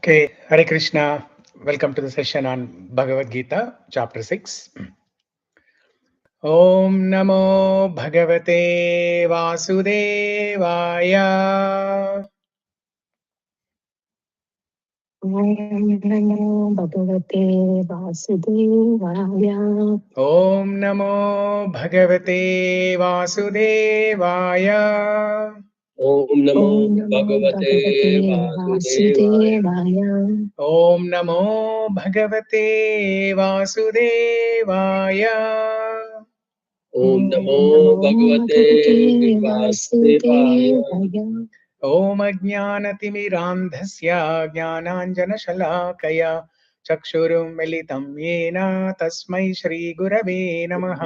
Okay, Hare Krishna. Welcome to the session on Bhagavad Gita, chapter 6. Om Namo Bhagavate Vasudevaya. Om Namo Bhagavate Vasudevaya. Om Namo Bhagavate Vasudevaya. Om Namo Om Namo Bhagavate Bhagavate Vasudevaya. Vasudevaya. Om Namo Bhagavate Vasudevaya. Om Namo Om Namo Bhagavate Bhagavate Vasudevaya. Vasudevaya. ॐ अज्ञानतिमिरान्धस्य ज्ञानाञ्जनशलाकया चक्षुरुन्मिलितं येन तस्मै श्रीगुरवे नमः।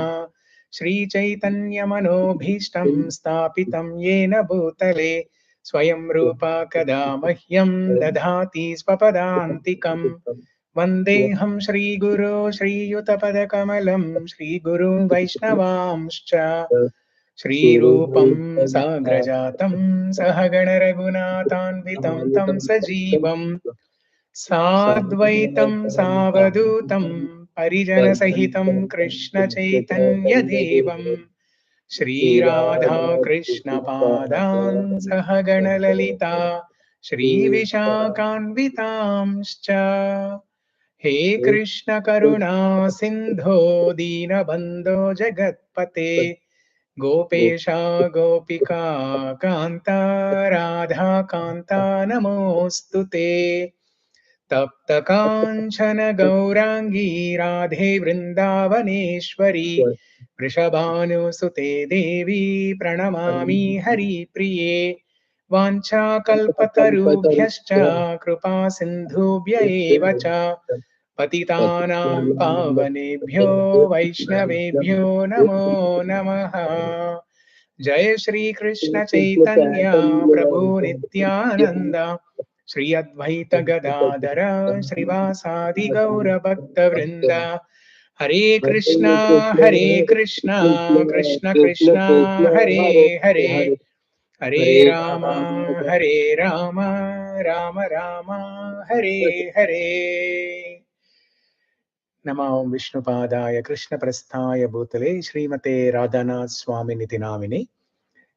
श्रीचैतन्यमनोभीष्टं स्थापितं येन भूतले स्वयं रूपा कदा मह्यं दधाति स्वपदान्तिकम्। वन्देऽहं श्रीगुरो श्रीयुतपदकमलं श्रीगुरुं वैष्णवांश्च श्रीरूपं साग्रजातं सहगणरघुनाथान्वितं तं सजीवं साद्वैतं सावधूतं परिजनसहितं कृष्णचैतन्यदेवं श्रीराधाकृष्णपादान् सहगणललिता श्रीविशाखान्वितांश्च हे कृष्ण करुणा सिन्धो दीनबन्धो जगत्पते गोपेशा गोपिका कान्ता राधा कान्ता नमोऽस्तु ते तप्तकाञ्चन गौराङ्गी राधे वृन्दावनेश्वरी वृषभानुसुते देवी प्रणमामि हरिप्रिये वाञ्छाकल्पतरुभ्यश्च कृपा सिन्धुभ्य एव च पतितानां पावनेभ्यो वैष्णवेभ्यो नमो नमः। जय श्री कृष्ण चैतन्य प्रभु नित्यानंद श्री अद्वैत गदाधर श्रीवासादि गौर भक्त वृंद हरे कृष्णा कृष्ण कृष्ण हरे हरे हरे राम राम राम हरे हरे। नमो विष्णुपादाय कृष्णप्रस्थाय भूतले श्रीमते राधानाथ स्वामिनिति नामिने।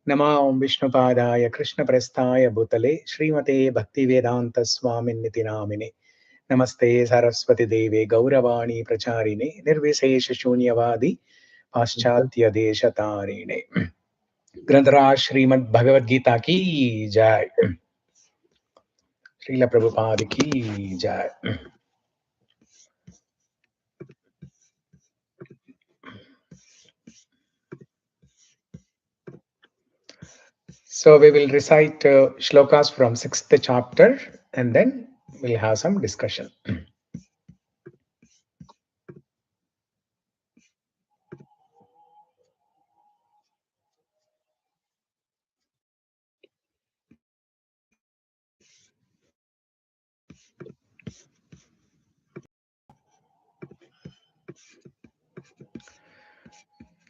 नमो विष्णुपादाय कृष्णप्रस्थाय भूतले श्रीमते भक्तिवेदांत स्वामिनिति नामिने। नमस्ते सरस्वती देवे गौरवाणी प्रचारिणे निर्विशेष शून्यवादी पाश्चात्य देशतारिणे। ग्रंथराज श्रीमद् भगवद गीता की जय। श्रील प्रभुपाद की जय। So we will recite shlokas from 6th chapter and then we'll have some discussion.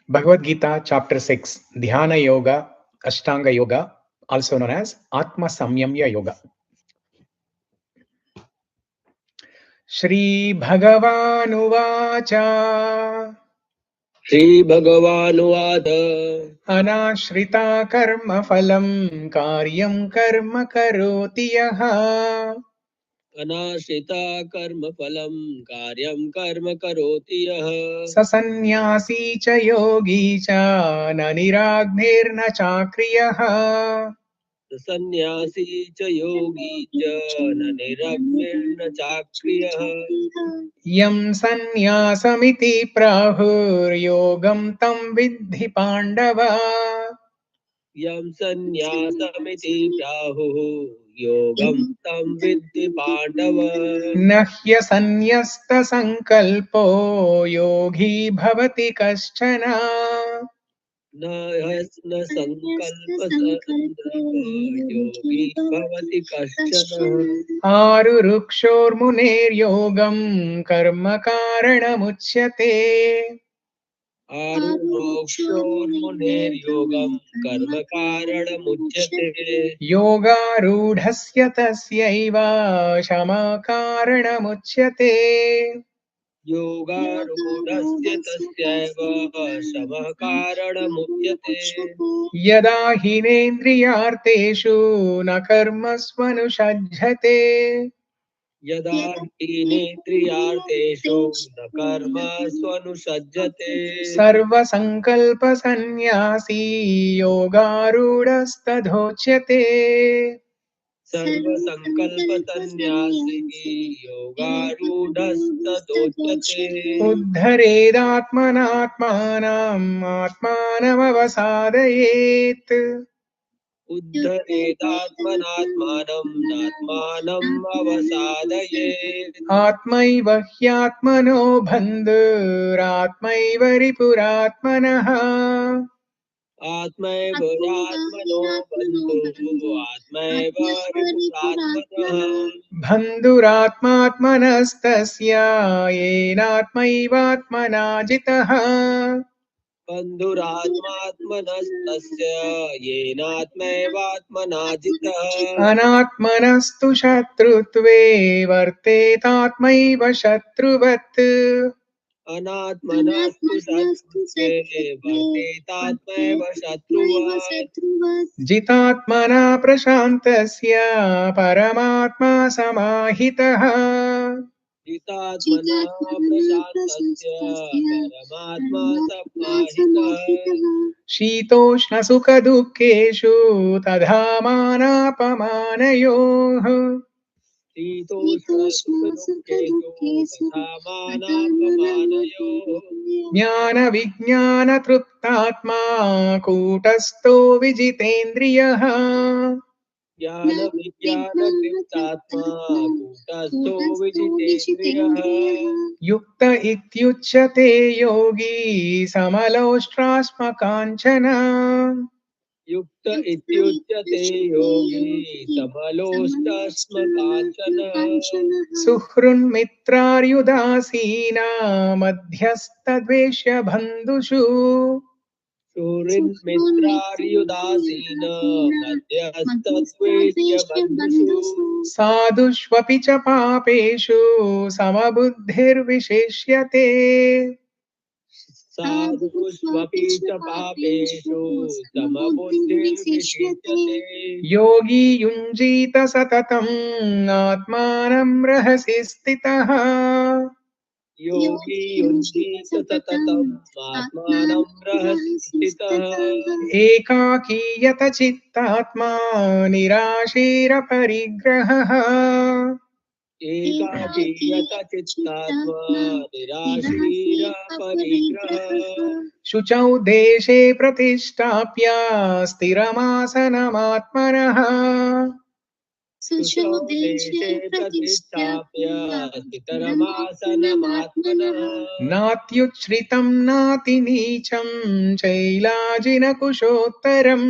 Bhagavad Gita chapter 6, Dhyana Yoga, Ashtanga Yoga, also known as Atma Samyamya Yoga. Shri Bhagavanuvacha Shri Bhagavanuvad Anashrita Karma Phalam Karyam Karma Karoti Yaha Anashita Karma Phalam Karyam Karma Karoti Yaha Sasanyasi Cha Yogi Cha Naniragnirna Chakriyaha Sannyasi Cha Yogi Cha Naniragmirna Chakriyah Yam Sanyasamiti Prahur Tam Vidhi Pandava Yam Sanyasamiti Prahu Yogam Tam Vidhi Pandava Nahya Sanyasta Sankalpo Yogi Bhavati Kaschana न संकल्प संदर्भ योगी भवति कश्चन Arurukshormunir Yogam Karma Karanam Uchyate आरुरोक्षोर्मुनेर्योगं कर्म कारणमुच्यते योगारूढस्य तस्यैव शमः कारणमुच्यते योगारूढस्य तस्यैव शमः कारणमुच्यते यदा हीनेन्द्रियार्थेषु न कर्मस्वनुषज्जते यदा हीनेन्द्रियार्थेषु न कर्म स्वनुषज्जते सर्वसङ्कल्पसन्न्यासी योगारूढस्तथोच्यते सर्वसङ्कल्पसन्न्यासी योगारूढस्तदोच्यते उद्धरेदात्मनात्मानम् आत्मानमवसादयेत् उद्धरेदात्मनात्मानं नात्मानम् अवसादयेत् आत्मैव ह्यात्मनो बन्धुरात्मैव रिपुरात्मनः आत्मैव यात्मनो बन्धुः आत्मैव रिपुरात्मनः बन्धुरात्मात्मनस्तस्य येनात्मैवात्मना जितः बन्धुरात्मात्मनस्तस्य येनात्मैवात्मना जितः अनात्मनस्तु शत्रुत्वे वर्तेतात्मैव शत्रुवत् अनात्मनस्तु शत्रुत्वे वर्तेतात्मैव शत्रुवत् जितात्मना प्रशान्तस्य परमात्मा समाहितः जितात्मना प्रशान्तस्य परमात्मा समाहितः शीतोष्णसुखदुःखेषु तथा मानापमानयोः शीतोष्णसुखदुःखेषु तथा मानापमानयोः ज्ञानविज्ञानतृप्तात्मा कूटस्थो विजितेन्द्रियः ज्ञानविज्ञानतृप्तात्मा कूटस्थो विजितेन्द्रियः युक्त इत्युच्यते योगी समलोष्ट्रास्मकाञ्चन युक्त इत्युच्यते योगी समलोष्टास्मकाञ्चनः सुहृन्मित्रार्युदासीना मध्यस्थद्वेष्य बन्धुषु सुहृन्मित्रार्युदासीन मध्यस्थद्वेष्य बन्धुषु साधुष्वपि च पापेषु समबुद्धिर्विशेष्यते साधुष्वपि च पापेषु समबुद्धिर्विशिष्यते योगी युञ्जीत सततम् आत्मानं रहसि स्थितः योगी युञ्जीत सततम् आत्मानं रहसि स्थितः एकाकीयत चित्तात्मा निराशीरपरिग्रहः एकाकीयत चित्तात्मा निराशीरपरिग्रहः शुचौ देशे प्रतिष्ठाप्य स्थिरमासनमात्मनः शुचौ देशे प्रतिष्ठाप्य स्थितरमासनमात्मनः नात्युच्छ्रितं नातिनीचं चैलाजिनकुशोत्तरम्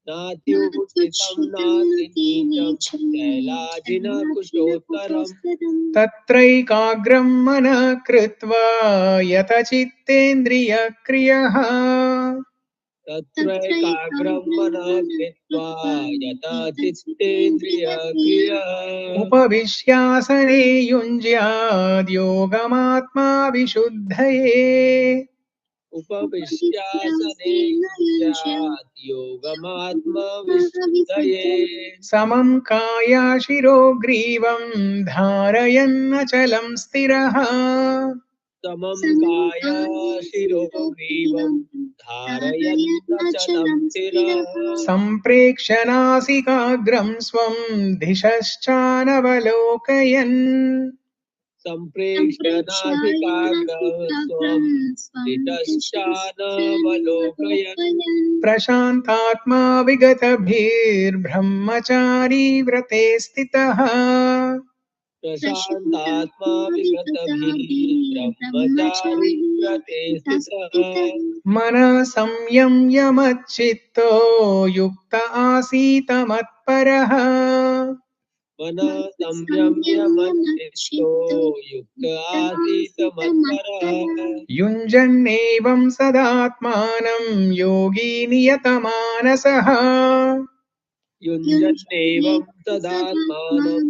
नात्युत्थितं नातिनीचं शैलाजिनकुशोत्तरम् तत्रैकाग्रं मनः कृत्वा यतचित्तेन्द्रियक्रियः तत्रैकाग्रं मनः कृत्वा यथा चित्तेन्द्रियक्रियः उपविश्यासने युञ्ज्याद्योगमात्मा विशुद्धये उपविश्यासने युञ्ज्यात् योगमात्मविशुद्धये समं कायाशिरो ग्रीवं धारयन्नचलं स्थिरः समं काय शिरोग्रीवं धारयन्नचलं स्थिरः सम्प्रेक्ष्य नासिकाग्रं स्वं दिशश्चानवलोकयन् सम्प्रेक्ष्य नासिकाग्रं स्वं दिशश्चानवलोकयन् प्रशान्तात्मा विगतभिर्ब्रह्मचारी व्रते स्थितः प्रशान्तात्मा विगतभिः ब्रह्मचारी व्रते स्थितः मनः संयम्य मच्चित्तो युक्त आसीत मत्परः मनः संयम्य मच्चित्तो युक्त आसीत मत्परः युञ्जन्नेवं सदात्मानं योगी नियतमानसः युञ्जन्नेवं तदात्मानं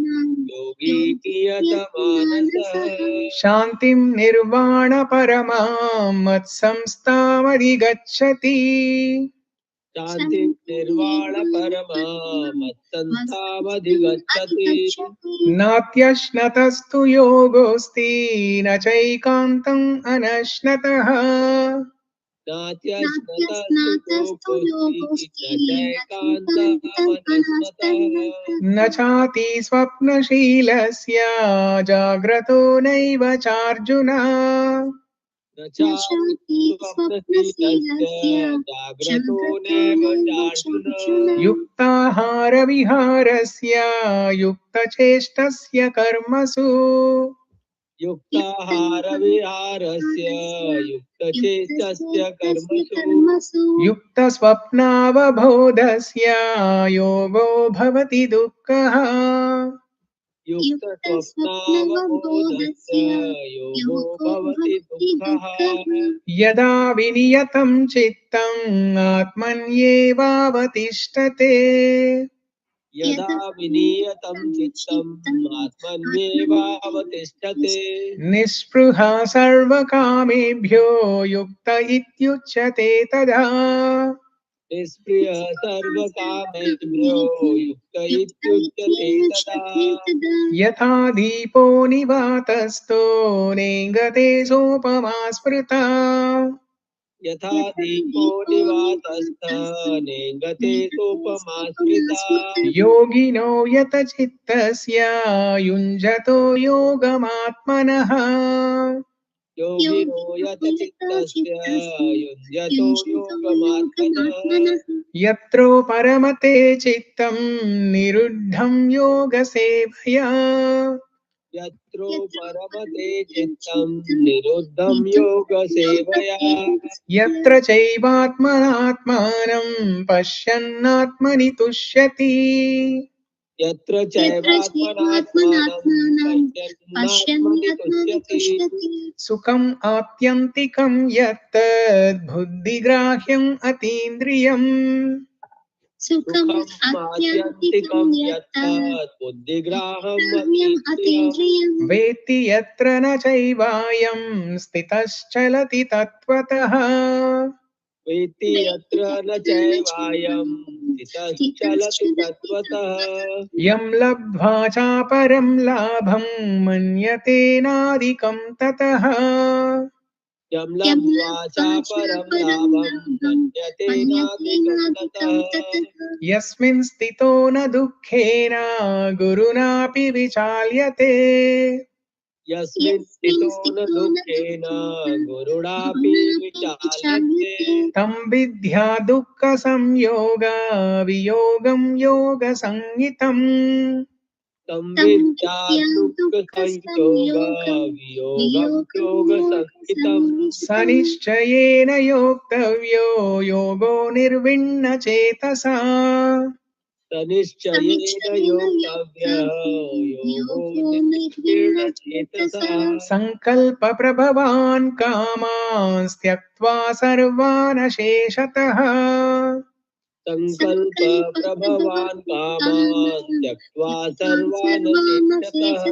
योगी कियतमानसः शान्तिं निर्वाणपरमां मत्संस्थामधिगच्छति शान्तिं निर्वाणपरमा मत्संस्थामधिगच्छति नात्यश्नतस्तु योगोऽस्ति न चैकान्तम् अनश्नतः नात्यश्नतस्तु योगोऽस्ति न चैकान्तमनश्नतः न चाति स्वप्नशीलस्य जाग्रतो नैव चार्जुन न चापि स्वप्नशीलस्य जाग्रतो नैव चार्जुन युक्ताहारविहारस्य युक्तचेष्टस्य कर्मसु युक्ताहारविहारस्य युक्तचेष्टस्य कर्मसु युक्तस्वप्नावबोधस्य योगो भवति दुःखः युक्तस्वप्नावबोधस्य योगो भवति दुःखः यदा विनियतं चित्तम् आत्मन्येवावतिष्ठते यदा विनीयतं चित्तम् आत्मन्येवावतिष्ठते निःस्पृहा सर्वकामेभ्यो युक्त इत्युच्यते तदा निष्क्रियः सर्वकामेभ्यो युक्त इत्युच्यते तदा यथा दीपो निवातस्थो नेङ्गते सोपमा स्मृता यथा दीपो निवातस्थः नेङ्गते सोपमा स्मृता योगिनो यतचित्तस्य युञ्जतो योगमात्मनः योगिनो यतचित्तस्य युञ्जतो योगमात्मनः यत्रो परमते चित्तं निरुद्धं योगसेवया यत्रो परमते चित्तं निरुद्धं योगसेवया यत्र चैवात्मनात्मानं पश्यन्नात्मनि तुष्यति यत्र चैवात्मनात्मानं पश्यन्नात्मनि तुष्यति सुखम् आत्यन्तिकं यत्तद् बुद्धिग्राह्यम् अतीन्द्रियम् सुखम् आत्यन्तिकं यत्तत् बुद्धिग्राह्यम् अतीन्द्रियम् वेत्ति यत्र न चैवायं स्थितश्चलति तत्त्वतः वेत्ति यत्र न चैवायं स्थितश्चलति तत्त्वतः यं लब्ध्वा चापरं लाभं मन्यते नादिकं ततः यं लब्ध्वा चापरं लाभं मन्यते नाधिकं ततः यस्मिन् स्थितो न दुःखेन गुरुणापि विचाल्यते यस्मिन् स्थितो न दुःखेन गुरुणापि विचाल्यते तं विद्या दुःखसंयोग वियोगं योगसंज्ञितम् तं विद्या दुःखसंयोगवियोगं योगसंहितं स निश्चयेन योक्तव्यो योगो निर्विण्णचेतसा तनिश्चयेन योक्तव्यः योगो निर्विण्णचेतसा सङ्कल्पप्रभवान् कामान् त्यक्त्वा सर्वान् शेषतः सङ्कल्पप्रभवान् कामान् त्यक्त्वा सर्वान् शेषतः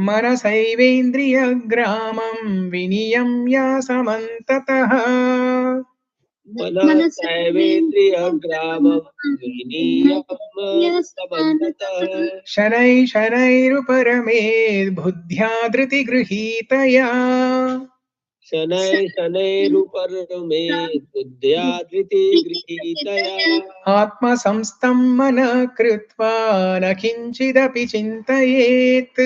मनसैवेन्द्रियग्रामं विनियम्य समन्ततः मनसैवेन्द्रियग्रामं विनियम्य समन्ततः शनैः शनैरुपरमेद् बुद्ध्या धृतिगृहीतया शनैरुपरमे बुद्ध्या धृतिगृहीतया आत्मसंस्थं मनः कृत्वा न किञ्चिदपि चिन्तयेत्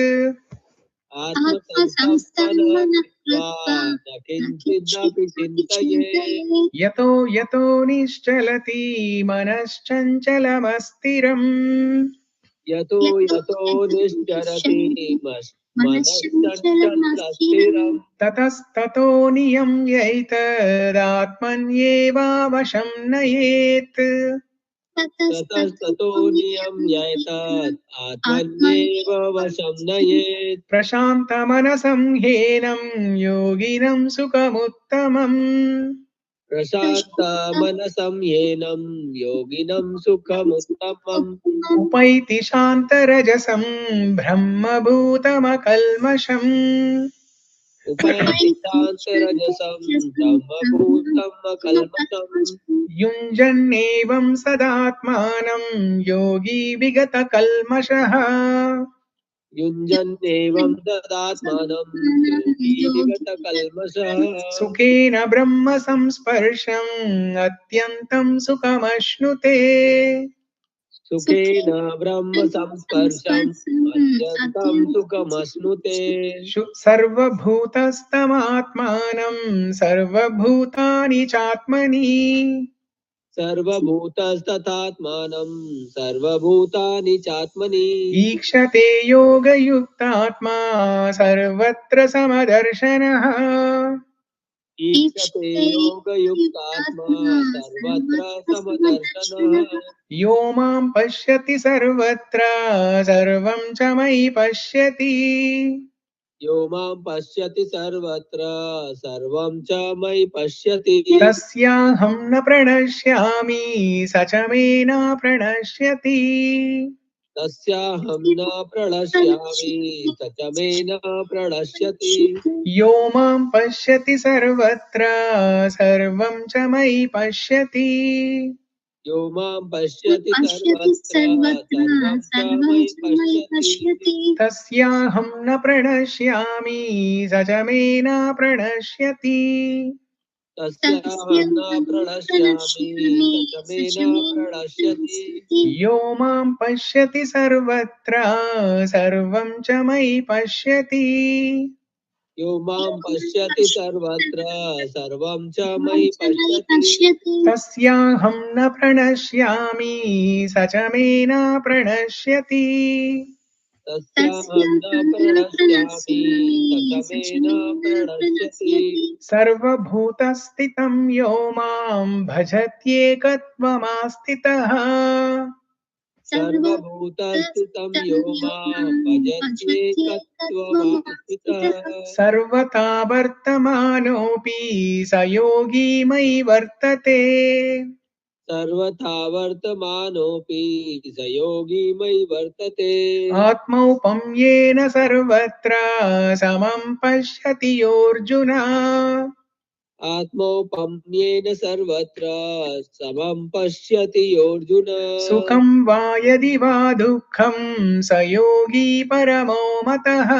आत्मसंस्थं कृत्वा न किञ्चिदपि चिन्तयेत् यतो यतो निश्चलति मनश्चञ्चलमस्थिरम् यतो यतो निश्चरति मनश्चञ्चलमस्थिरम् ततस्ततो नियम्यैतदात्मन्येवावशं नयेत् ततस्ततो नियम्येतत् आत्मन्येव वशं नयेत् प्रशान्तमनसं ह्येनं योगिनं सुखमुत्तमम् प्रशान्तमनसं येनं योगिनं सुखमुत्तमम् उपैति शान्तरजसं ब्रह्मभूतमकल्मषम् उपैति शान्तरजसं ब्रह्मभूतमकल्मषम् युञ्जन्नेवं सदात्मानं योगी विगतकल्मषः युञ्जन्नेवं ददात्मानं योगी विगतकल्मषः सुखेन ब्रह्म संस्पर्शम् अत्यन्तं सुखमश्नुते सुखेन ब्रह्म संस्पर्शम् अत्यन्तं सुखमश्नुते सर्वभूतस्थमात्मानं सर्वभूतानि चात्मनि सर्वभूतस्तथात्मानं सर्वभूतानि चात्मनि ईक्षते योगयुक्तात्मा सर्वत्र समदर्शनः ईक्षते योगयुक्तात्मा सर्वत्र समदर्शनः यो मां पश्यति सर्वत्र सर्वं च मयि पश्यति यो मां पश्यति सर्वत्र सर्वं च मयि पश्यति तस्याहं न प्रणश्यामि स च मे न प्रणश्यति तस्याहं न प्रणश्यामि स च मे न प्रणश्यति यो मां पश्यति सर्वत्र सर्वं च मयि पश्यति यो मां पश्यति सर्वत्र सर्वं च मयि पश्यति तस्याहं न प्रणश्यामि स च मे न प्रणश्यति तस्याहं न प्रणश्यामि स च मे न प्रणश्यति यो मां पश्यति सर्वत्र सर्वं च मयि पश्यति यो मां पश्यति सर्वत्र सर्वं च मयि पश्यति तस्याहं न प्रणश्यामि स च मे न प्रणश्यति तस्याहं न प्रणश्यामि स च मे न प्रणश्यति सर्वभूतस्थितं यो मां भजत्येकत्वमास्थितः सर्वभूतस्थितं यो मां भजत्येकत्वमास्थितः सर्वथा वर्तमानोऽपि स योगी मयि वर्तते सर्वथा वर्तमानोऽपि स योगी मयि वर्तते आत्मौपम्येन सर्वत्र समं पश्यति योऽर्जुन आत्मौपम्येन सर्वत्र समं पश्यति योऽर्जुन सुखं वा यदि वा दुःखं स योगी परमो मतः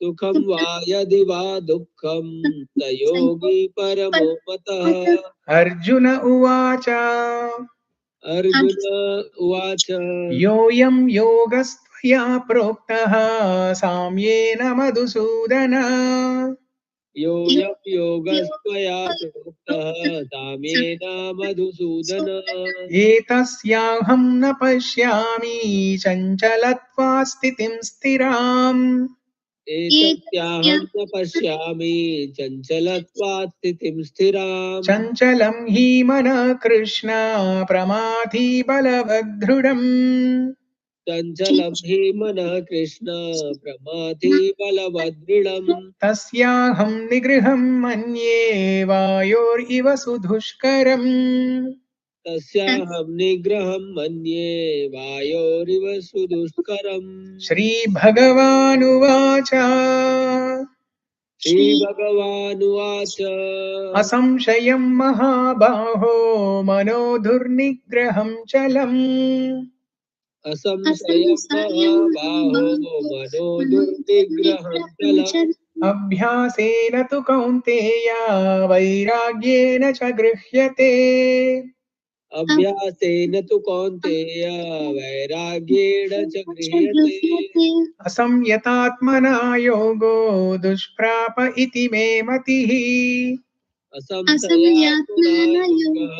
सुखं वा यदि वा दुःखं स योगी परमो मतः अर्जुन उवाच अर्जुन उवाच योऽयं योगस्त्वया प्रोक्तः साम्येन मधुसूदन योऽयं योगस्त्वया प्रोक्तः साम्येन मधुसूदन एतस्याहं न पश्यामि चञ्चलत्वा स्थितिं स्थिराम् एतस्याहं न पश्यामि चञ्चलत्वात् स्थितिं स्थिराम् चञ्चलं हि मनः कृष्ण प्रमाथि बलवदृढम् चञ्चलं हि मनः कृष्ण प्रमाथि बलवदृढम् तस्याहं निगृहं मन्ये वायोरिव सुदुष्करम् तस्याहं निग्रहं मन्ये वायोरिव सुदुष्करम् श्रीभगवानुवाच श्रीभगवानुवाच असंशयं महाबाहो मनो दुर्निग्रहं चलम् असंशयं महाबाहो मनो दुर्निग्रहं चलम् अभ्यासेन तु कौन्तेय वैराग्येन च गृह्यते अभ्यासेन तु कौन्तेय वैराग्येण च गृह्यते असंयतात्मना योगो दुष्प्राप इति मे मतिः असंशयात्मना योगः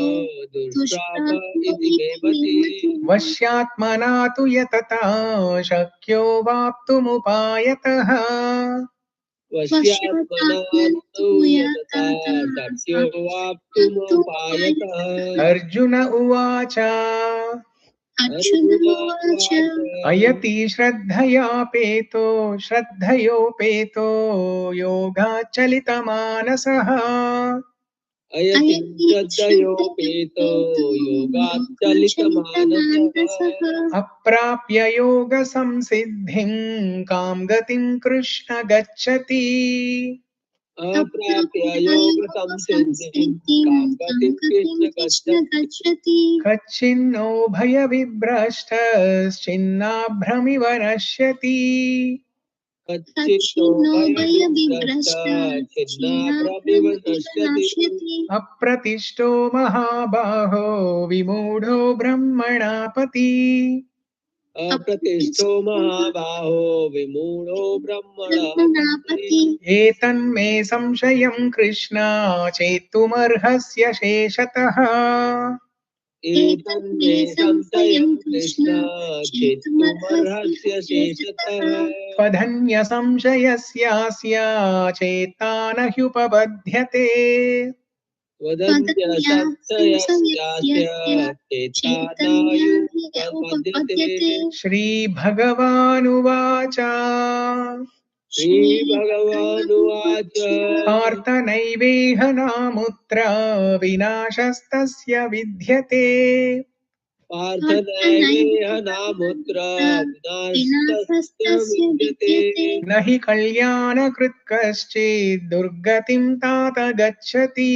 दुष्प्राप इति मे मतिः वश्यात्मना तु यतता शक्यो वाप्तुमुपायतः वश्यात्मना तु यतता शक्यो वाप्तुमुपायतः। अर्जुन उवाच अर्जुन उवाच अयति श्रद्धयोपेतो योगाचलितमानसः अयति श्रद्धयोपेतो योगाच्चलितमानसः। अप्राप्य योगसंसिद्धिं कां गतिं कृष्ण गच्छति अप्राप्य योगसंसिद्धिं कां गतिं कृष्ण गच्छति। कच्छिन्नो भयविभ्रष्टश्चिन्नाभ्रमिव नश्यति कच्चिन्नो भयविभ्रष्टच्छिन्नाभ्रमिव नश्यति। अप्रतिष्ठो महाबाहो विमूढो ब्रह्मणापति अप्रतिष्ठो महाबाहो विमूढो ब्रह्मणापति। एतन्मे संशयं कृष्ण चेत्तुमर्हस्य शेषतः एतन्मे संशयं कृष्ण चेत्तुमर्हस्य शेषतः। त्वधन्यसंशयस्यास्य चेता न ह्युपपद्यते वदन्त्यसंशयस्यास्य चेता नायुपपद्यते। श्रीभगवानुवाच श्रीभगवानुवाच पार्थ नैवेह नामुत्र विनाशस्तस्य विद्यते पार्थ नैवेह नामुत्र विनाशस्तस्य विद्यते। न हि कल्याणकृत् कश्चित् दुर्गतिं तात गच्छति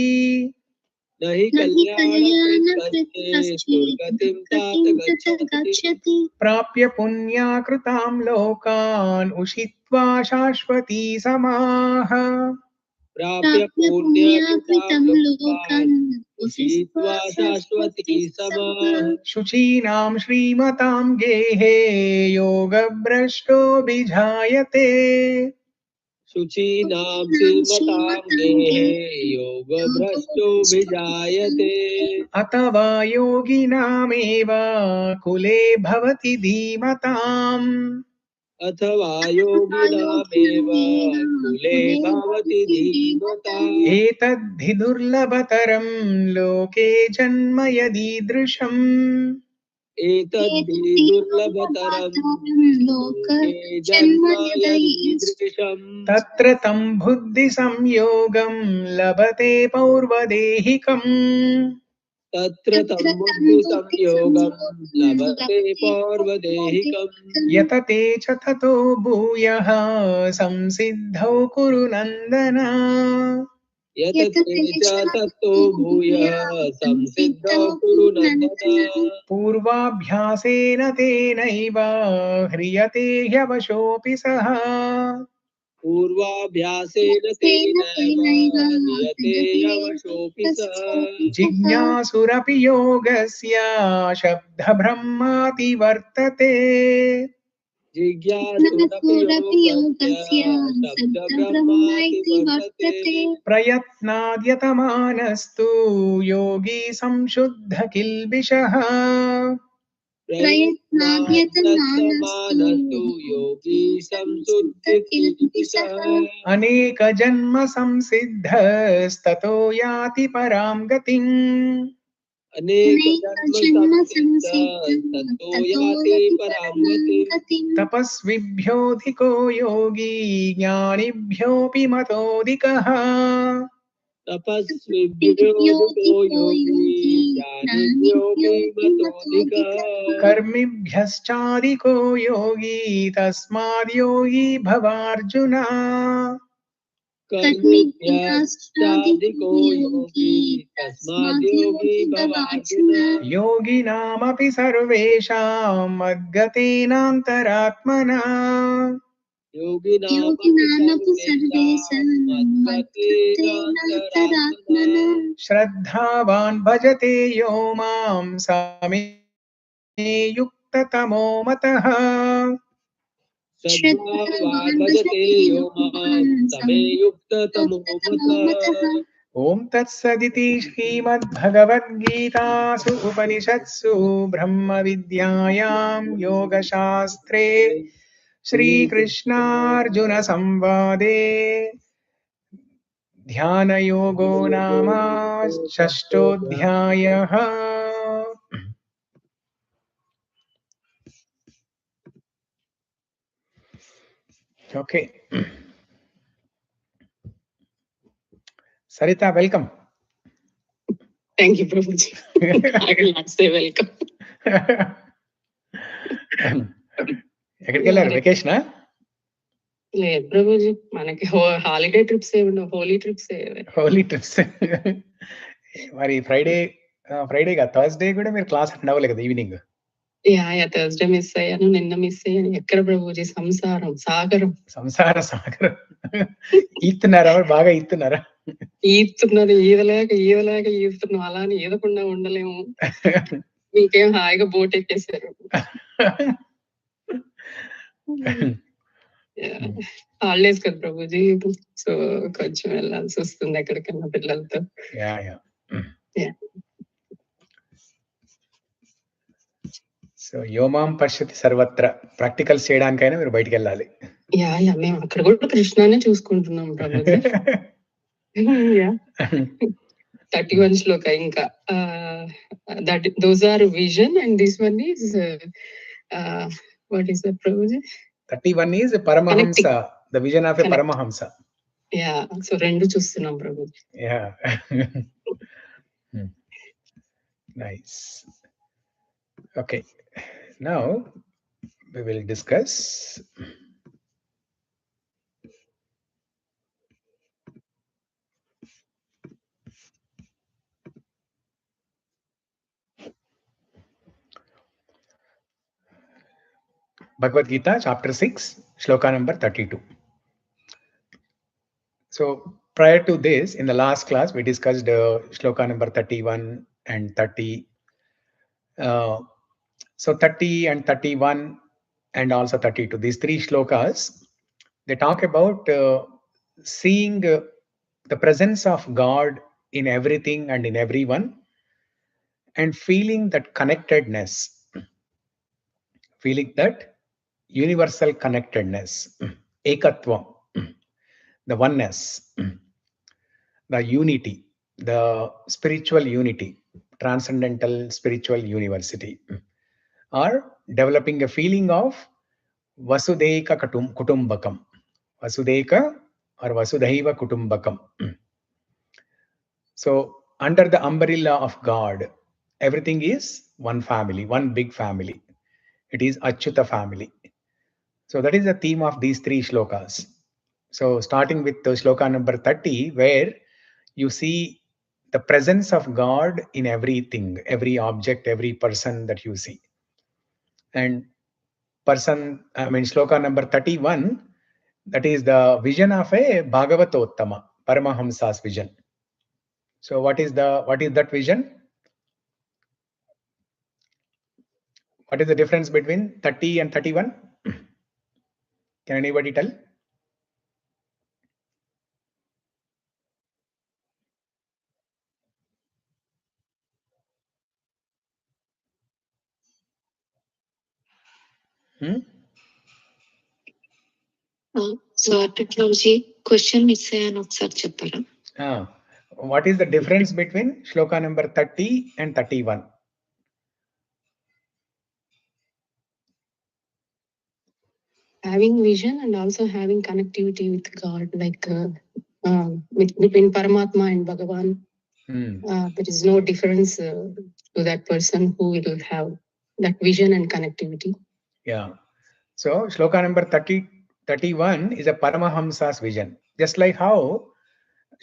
न हि कल्याणकृत् कश्चित् दुर्गतिं तात गच्छति। प्राप्य पुण्याकृतां लोकान् उषित्वा शाश्वती समाः प्राप्य पुण्यकृतां लोकान् उषित्वा शाश्वती समाः। शुचीनां श्रीमतां गेहे योगभ्रष्टोऽभिजायते शुचीनां श्रीमतां गेहे योगभ्रष्टोऽभिजायते। अथवा योगिनामेव कुले भवति धीमताम् अथवा योगिनामेव कुले भवति धीमताम्। एतद्धि दुर्लभतरं लोके जन्म यदीदृशम् एतद्धि दुर्लभतरं लोके जन्म यदीदृशम्। तत्र तं बुद्धिसंयोगं लभते पौर्वदेहिकम् तत्र तं बुद्धिसंयोगं लभते पौर्वदेहिकम्। यतते च ततो भूयः संसिद्धौ कुरु नन्दन यतते च ततो भूयः संसिद्धौ कुरु नन्दन। पूर्वाभ्यासेन तेनैव ह्रियते ह्यवशोऽपि सः पूर्वाभ्यासेन तेनैव ह्रियते यवशोऽपि सः। जिज्ञासुरपि योगस्य शब्दब्रह्माति वर्तते जिज्ञासुरपि योगस्य शब्दब्रह्माति वर्तते। प्रयत्नाद्यतमानस्तु योगी संशुद्ध किल्बिषः प्रयत्नाद्यतमानस्तु योगी संशुद्ध किल्बिषः। अनेकजन्म संसिद्धस्ततो याति परां गतिम् अनेकजन्म संसिद्धस्ततो याति परां गतिम्। तपस्विभ्योऽधिको योगी ज्ञानिभ्योऽपि मतोऽधिकः तपस्विभ्योऽधिको योगी ज्ञानिभ्योऽपि मतोऽधिकः। कर्मिभ्यश्चाधिको योगी तस्माद् योगी भवार्जुन कर्मिभ्यश्चाधिको योगी तस्माद् योगी भवार्जुन। योगिनामपि सर्वेषां मद्गतेनान्तरात्मना योगिनामपि सर्वेषां मद्गतेनान्तरात्मना। श्रद्धावान् भजते यो मां समे युक्ततमो मतः श्रद्धावान् भजते यो मां समे युक्ततमो मतः। ॐ तत्सदिति श्रीमद्भगवद्गीतासु उपनिषत्सु ब्रह्मविद्यायां योगशास्त्रे Shri Krishna Arjuna Samvade Dhyana Yogo Nama Shashtodhyayaha. Okay. Sarita, welcome. Thank you, Prabhuji. I will not say welcome. ఎక్కడికి వెళ్ళారు? వెకేషనా? లేదు ప్రభుజీ, మనకి హాలిడే ట్రిప్స్ ఉండవు, హోలీ ట్రిప్స్. హోలీ ట్రిప్స్. మరి ఫ్రైడే కాదు, థర్స్డే కూడా మీరు క్లాస్ అటెండ్ అవ్వలేదు కదా ఈవినింగ్? యా థర్స్డే మిస్ అయ్యాను, నిన్న మిస్ అయ్యాను. ఎక్కడ ప్రభుజీ, సంసారం సాగరం. సంసార సాగరం. ఈతున్నారా? బాగా ఈతున్నారా? ఈదుతున్నది, ఈదలేక ఈదుతున్నాం. అలానే ఈదకుండా ఉండలేము. మీకేం హాయిగా బోట్ ఎక్కేసారు. హాలిడేస్ కదా ప్రభుజీ, సో కొంచెం వెళ్ళాల్సి వస్తుంది ఎక్కడికన్నా పిల్లలతో. సో యోమాం పశ్యతి సర్వత్ర, ప్రాక్టికల్స్ చేయడానికైనా మీరు బయటికి వెళ్ళాలి. మేము అక్కడ కూడా కృష్ణానే చూసుకుంటున్నాం ప్రభుజీ. 31 శ్లోక ఇంకా those are vision and this one is what is that Prabhuji? 31 is Paramahamsa, the vision of a Paramahamsa. So రెండు చూస్తున్నాం Prabhuji. Nice. Okay, now we will discuss Bhagavad Gita, chapter 6, Sloka number 32. So prior to this, in the last class, we discussed Sloka number 31 and 30. So 30 and 31 and also 32, these three shlokas, they talk about seeing the presence of God in everything and in everyone, and feeling that connectedness, feeling that universal connectedness, ekatva, the oneness, the unity, the spiritual unity, transcendental spiritual university, or developing a feeling of Vasudeka Kutumbakam, Vasudeka or Vasudhaiva Kutumbakam. So under the umbrella of God, everything is one family, one big family. It is Achyuta family. So that is the theme of these three shlokas. So starting with the shloka number 30, where you see the presence of God in everything, every object, every person that you see. And shloka number 31, that is the vision of a Bhagavatottama, Paramahamsa's vision. So what is that vision? What is the difference between 30 and 31? Can anybody tell? Question miss అయ్యాను, ఒకసారి చెప్పారా? What is the difference between shloka number 30 and 31? Having vision and also having connectivity with God, like between Paramatma and Bhagavan. There is no difference to that person who will have that vision and connectivity. So shloka number 31 is a Paramahamsa's vision. Just like how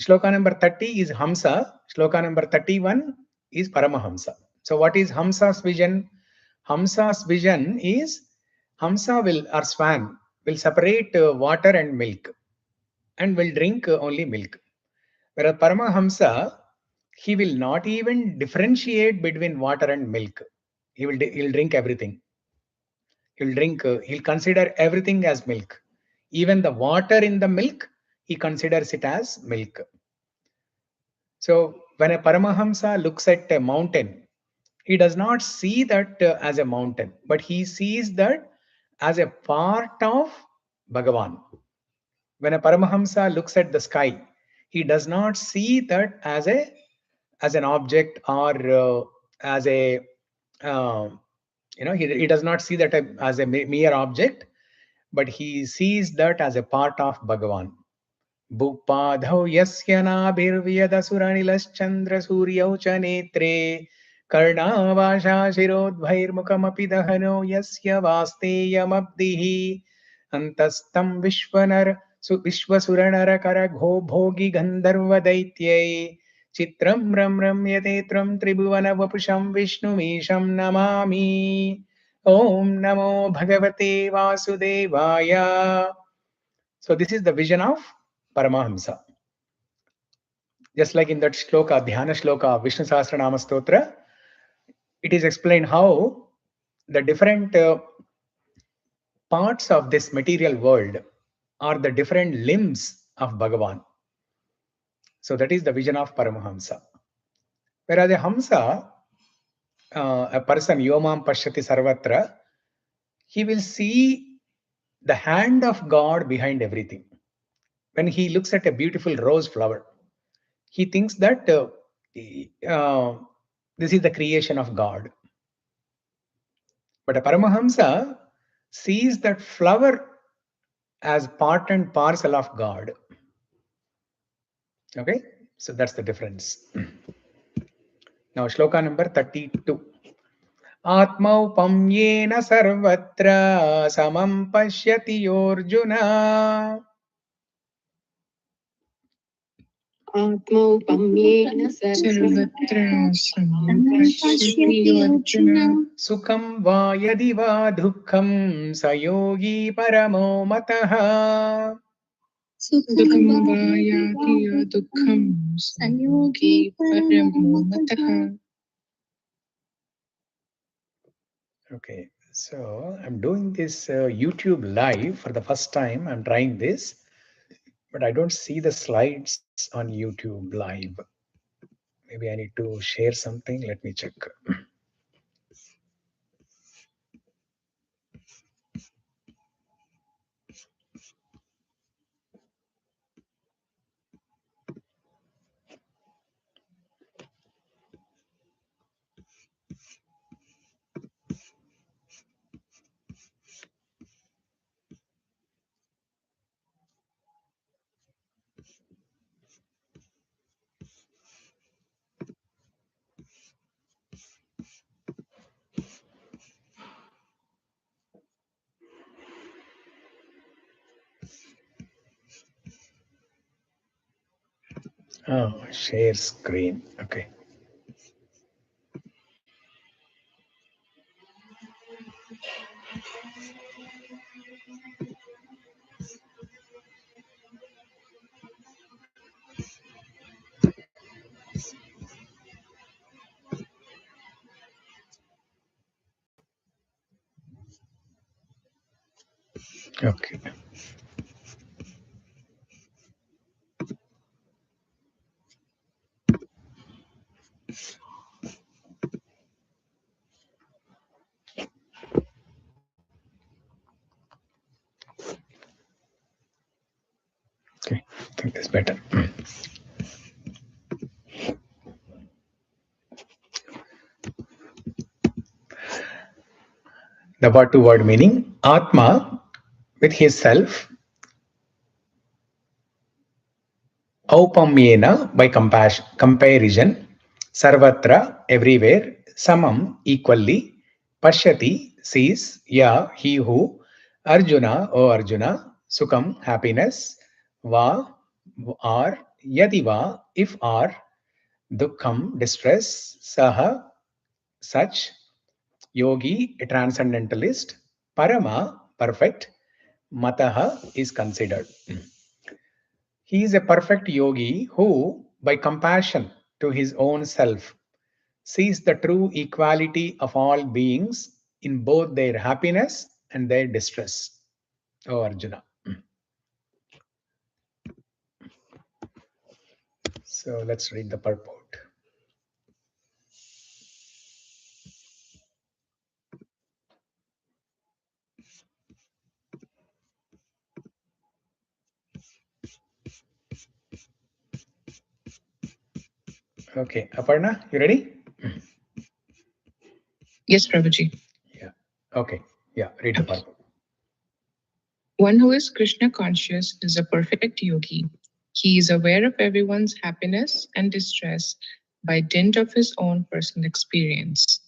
shloka number 30 is Hamsa, shloka number 31 is Paramahamsa. So what is Hamsa's vision? Hamsa's vision is Hamsa or swan will separate water and milk and will drink only milk. Whereas Paramahamsa, he will not even differentiate between water and milk. He'll drink everything. He'll consider everything as milk. Even the water in the milk, he considers it as milk. So when a Paramahamsa looks at a mountain, he does not see that as a mountain, but he sees that as a part of Bhagavan. When a Paramahamsa looks at the sky, he does not see that as an object or as a he does not see that as a mere object, but he sees that as a part of Bhagavan. Bhupadhau yasya nabhirvyadasuraनिलश्चन्द्र सूर्यौ च नेत्रे कर्णावाशा शिरोद्भैर्मुखमपि दहनो यस्य वास्तेयमब्धिः अन्तस्तं विश्वसुरनरकर घो भोगि गन्धर्वदैत्यै चित्रं रम्यते त्रं त्रिभुवनवपुषं विष्णुमीशं Namami. Om Namo Bhagavate Vasudevaya. So this is the vision of Paramahamsa. Just like in that shloka, Dhyana shloka, Vishnu Sahasranama Stotra, it is explained how the different parts of this material world are the different limbs of Bhagavan. So that is the vision of Paramahamsa. Whereas a Hamsa, a person, Yomam Pashyati Sarvatra, he will see the hand of God behind everything. When he looks at a beautiful rose flower, he thinks that this is the creation of God. But a Paramahamsa sees that flower as part and parcel of God. Okay, so that's the difference. Now, shloka number 32. Atmaupamyena sarvatra samam pashyati yorjuna. Atmaupamyena sarvatra samam pashyati Arjuna. Sukham va yadi va dukkham sayogi paramo mataha. Sukham va yadi dukkham sayogi paramo mataha. Okay, so I'm doing this YouTube live for the first time. I'm trying this, but I don't see the slides on YouTube live. Maybe I need to share something. Let me check. Oh, share screen. Okay. Okay. Okay, I think that's better. The word to word meaning, Atma with his self, Aupamyena by comparison, Sarvatra everywhere, Samam equally, Pashyati sees, Ya he who, Arjuna O Arjuna, Sukham happiness, Va or Yadiva if or, Dukkham distress, Saha such, Yogi a transcendentalist, Parama perfect, Mataha is considered. He is a perfect yogi who, by compassion to his own self, sees the true equality of all beings in both their happiness and their distress. Oh, Arjuna. So let's read the purport. Okay, Aparna, you ready? Yes, Prabhuji. Yeah. Okay. Yeah, read the part. One who is Krishna conscious is a perfect yogi. He is aware of everyone's happiness and distress by dint of his own personal experience.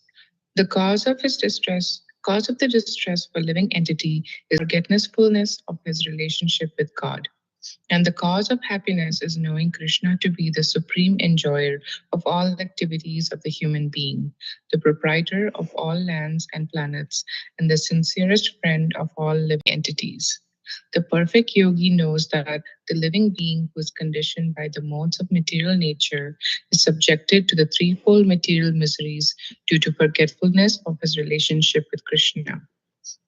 The cause of the distress for living entity is forgetfulness of his relationship with God. And the cause of happiness is knowing Krishna to be the supreme enjoyer of all activities of the human being, the proprietor of all lands and planets, and the sincerest friend of all living entities. The perfect yogi knows that the living being who is conditioned by the modes of material nature is subjected to the threefold material miseries due to forgetfulness of his relationship with Krishna.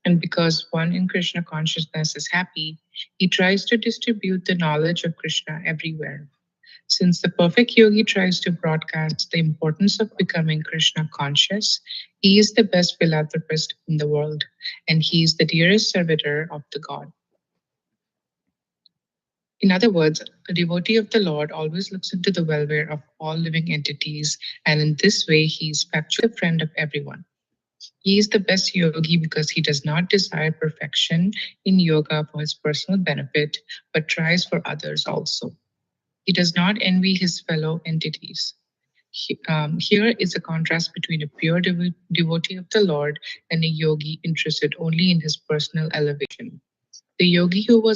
And because one in Krishna consciousness is happy, he tries to distribute the knowledge of Krishna everywhere. Since the perfect yogi tries to broadcast the importance of becoming Krishna conscious, he is the best philanthropist in the world, and he is the dearest servitor of the God. In other words, a devotee of the Lord always looks into the welfare of all living entities, and in this way, he is factually the friend of everyone. He is the best yogi because he does not desire perfection in yoga for his personal benefit, but tries for others also. He does not envy his fellow entities. Here is a contrast between a pure devotee of the Lord and a yogi interested only in his personal elevation. The yogi who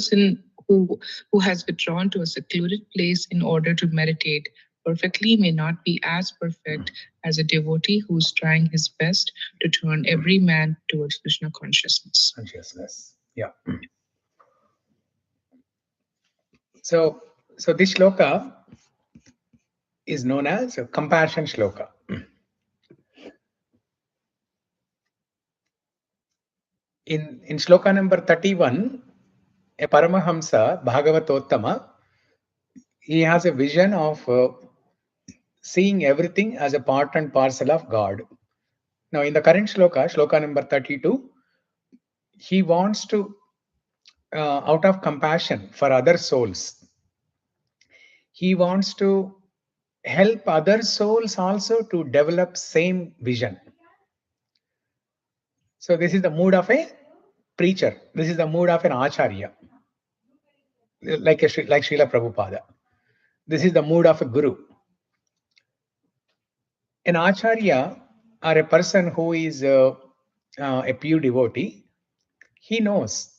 has withdrawn to a secluded place in order to meditate perfectly may not be as perfect as a devotee who is trying his best to turn every man towards Krishna consciousness. Consciousness. Yeah. So this shloka is known as a compassion shloka. In shloka number 31, a Paramahamsa, Bhagavatottama, he has a vision of seeing everything as a part and parcel of God. Now, in the current shloka, shloka number 32, he wants to, out of compassion for other souls, he wants to help other souls also to develop same vision. So this is the mood of a preacher. This is the mood of an acharya, like Srila Prabhupada. This is the mood of a guru. An acharya, or a person who is a pure devotee, he knows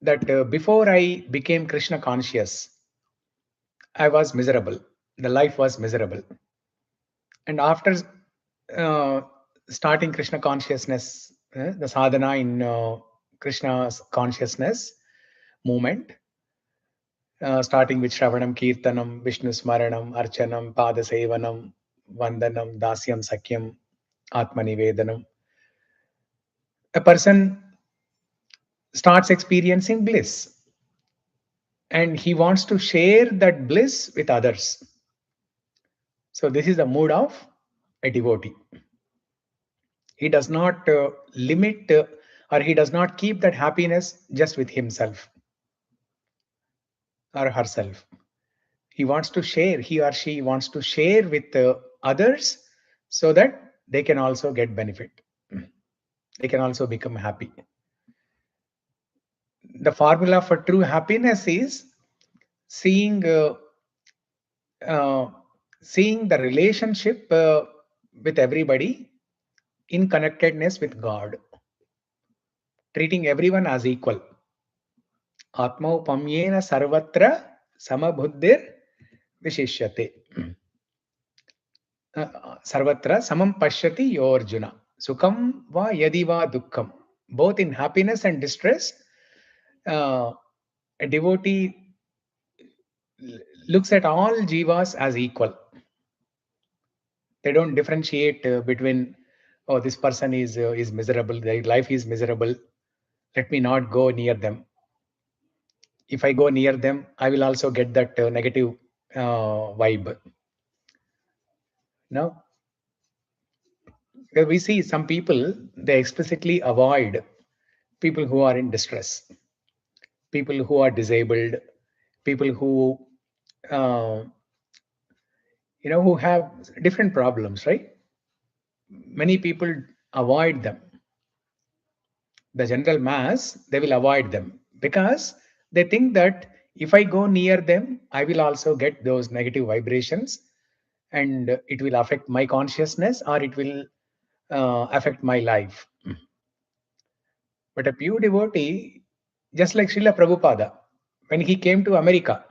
that before I became Krishna conscious, I was miserable. The life was miserable. And after uh, starting Krishna consciousness, the sadhana in Krishna's consciousness movement, starting with Shravanam, Kirtanam, Vishnu Smaranam, Archanam, Padasevanam, Vandanam, Dasyam, Sakyam, Atmanivedanam, a person starts experiencing bliss and he wants to share that bliss with others. So this is the mood of a devotee. He does not limit or he does not keep that happiness just with himself or herself. He wants to share, he or she wants to share with others so that they can also get benefit. They can also become happy. The formula for true happiness is seeing seeing the relationship with everybody in connectedness with God, treating everyone as equal. Atmaupamyena sarvatra samabuddhir vishishyate. Sarvatra samam pashyati yorjuna. Sukham va yadi va dukkham. Both in happiness and distress, a devotee looks at all jivas as equal. They don't differentiate between, oh, this person is miserable, their life is miserable, let me not go near them. If I go near them, I will also get that negative vibe. No, because we see some people, they explicitly avoid people who are in distress, people who are disabled, people who who have different problems, right? Many people avoid them. The general mass, they will avoid them because they think that if I go near them, I will also get those negative vibrations and it will affect my consciousness or it will affect my life. But a pure devotee, just like Srila Prabhupada, when he came to America,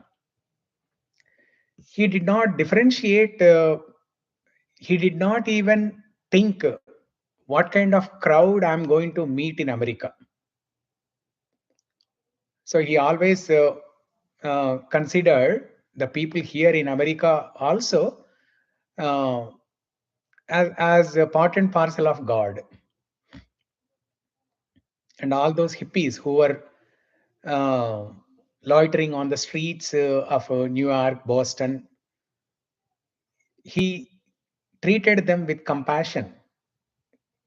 he did not differentiate, he did not even think what kind of crowd I'm going to meet in America. So he always considered the people here in America also uh, as a part and parcel of God. And all those hippies who were uh, loitering on the streets of New York, Boston, he treated them with compassion.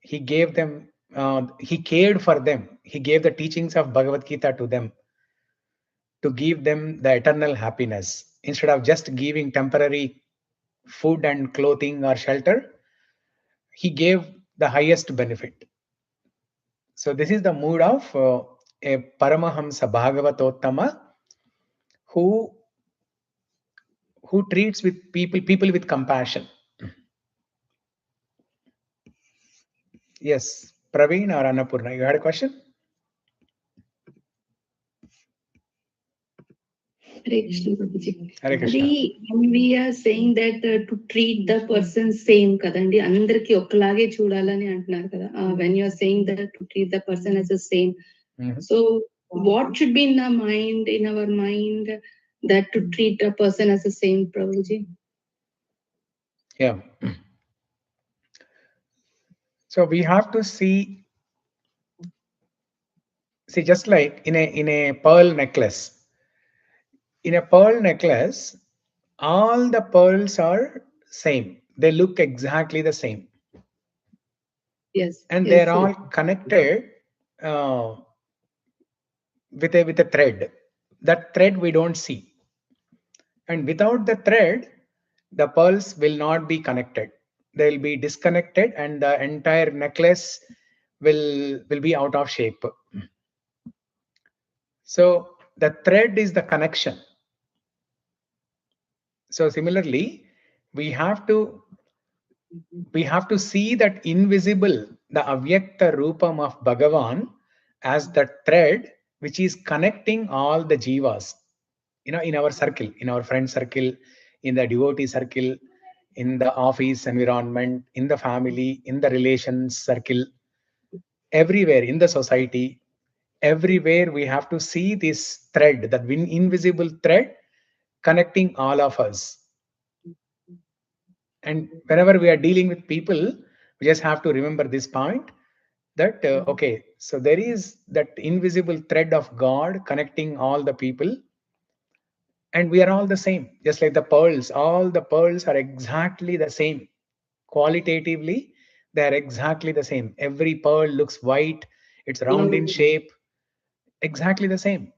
He gave them, he cared for them. He gave the teachings of Bhagavad Gita to them to give them the eternal happiness. Instead of just giving temporary food and clothing or shelter, he gave the highest benefit. So this is the mood of a Paramahamsa Bhagavatottama who treats with people with compassion. Yes, Praveen or Annapurna, you had a question? Hare Krishna, Prabhuji. Hare Krishna. When we are saying that to treat the person same kadandi, andarki okalage chudalani antunaru kada. When you are saying that to treat the person as the same, so what should be in our mind, that to treat a person as the same, Prabhuji? Yeah. So we have to see just like in a pearl necklace. In a pearl necklace, all the pearls are same. They look exactly the same. Yes. And yes, they're all connected with a thread. That thread we don't see. And without the thread, the pearls will not be connected. They'll be disconnected and the entire necklace will be out of shape. So the thread is the connection. So similarly, we have to see that invisible, the avyakta rupam of Bhagavan as the thread which is connecting all the jivas, in our circle, in our friend circle, in the devotee circle, in the office environment, in the family, in the relations circle, everywhere in the society, everywhere we have to see this thread, that invisible thread connecting all of us. And whenever we are dealing with people, we just have to remember this point, that okay, so there is that invisible thread of God connecting all the people, and we are all the same, just like the pearls. All the pearls are exactly the same. Qualitatively, they are exactly the same. Every pearl looks white, it's round in shape, exactly the same.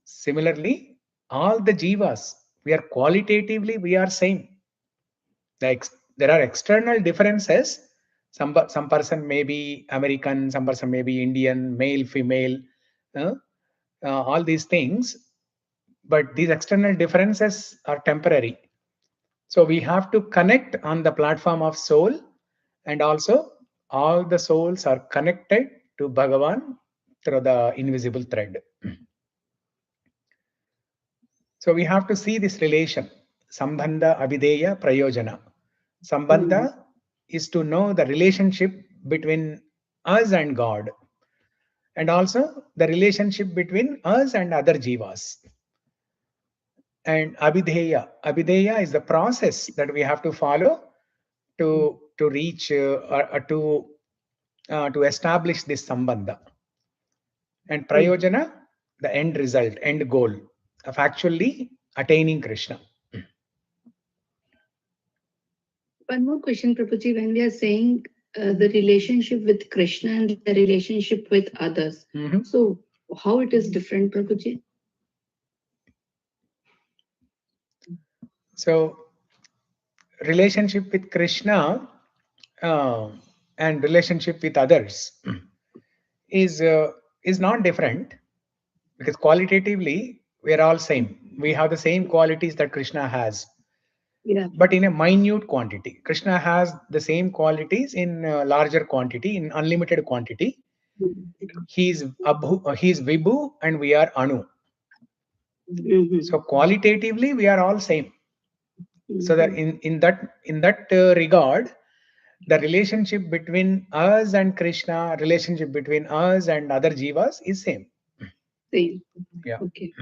Similarly, all the jivas, we are qualitatively, we are same. There are external differences. Some person may be American, some person may be Indian, male, female, all these things. But these external differences are temporary. So we have to connect on the platform of soul, and also all the souls are connected to Bhagavan through the invisible thread. So we have to see this relation, Sambandha, Abhideya, Prayojana. Sambandha is to know the relationship between us and God, and also the relationship between us and other jivas. And Abhideya is the process that we have to follow to reach to establish this Sambandha. And Prayojana, the end result, end goal of actually attaining Krishna. One more question, Prabhuji. When we are saying the relationship with Krishna and the relationship with others, so how it is different, Prabhuji? So relationship with Krishna and relationship with others is not different, because qualitatively we are all same. We have the same qualities that Krishna has, Yeah. but in a minute quantity. Krishna has the same qualities in larger quantity, in unlimited quantity. He's Vibhu and we are Anu. So qualitatively we are all same. So that in that regard, the relationship between us and Krishna, relationship between us and other jivas is same. Same. Yeah. Okay.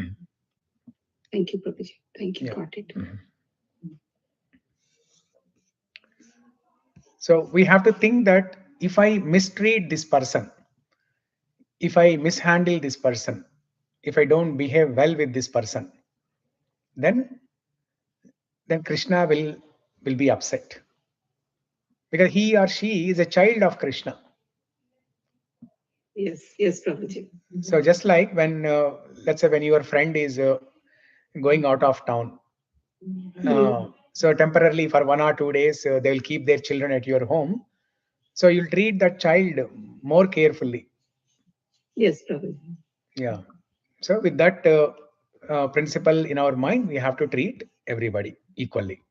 Thank you, Prabhuji. Thank you. Yeah. Got it. So we have to think that if I mistreat this person, if I mishandle this person, if I don't behave well with this person, then Krishna will be upset, because he or she is a child of Krishna. Yes, Prabhuji. So just like when let's say when your friend is going out of town, so temporarily for 1 or 2 days they will keep their children at your home, so you'll treat that child more carefully. Yes, Prabhuji. Yeah. So with that principle in our mind, we have to treat everybody equally.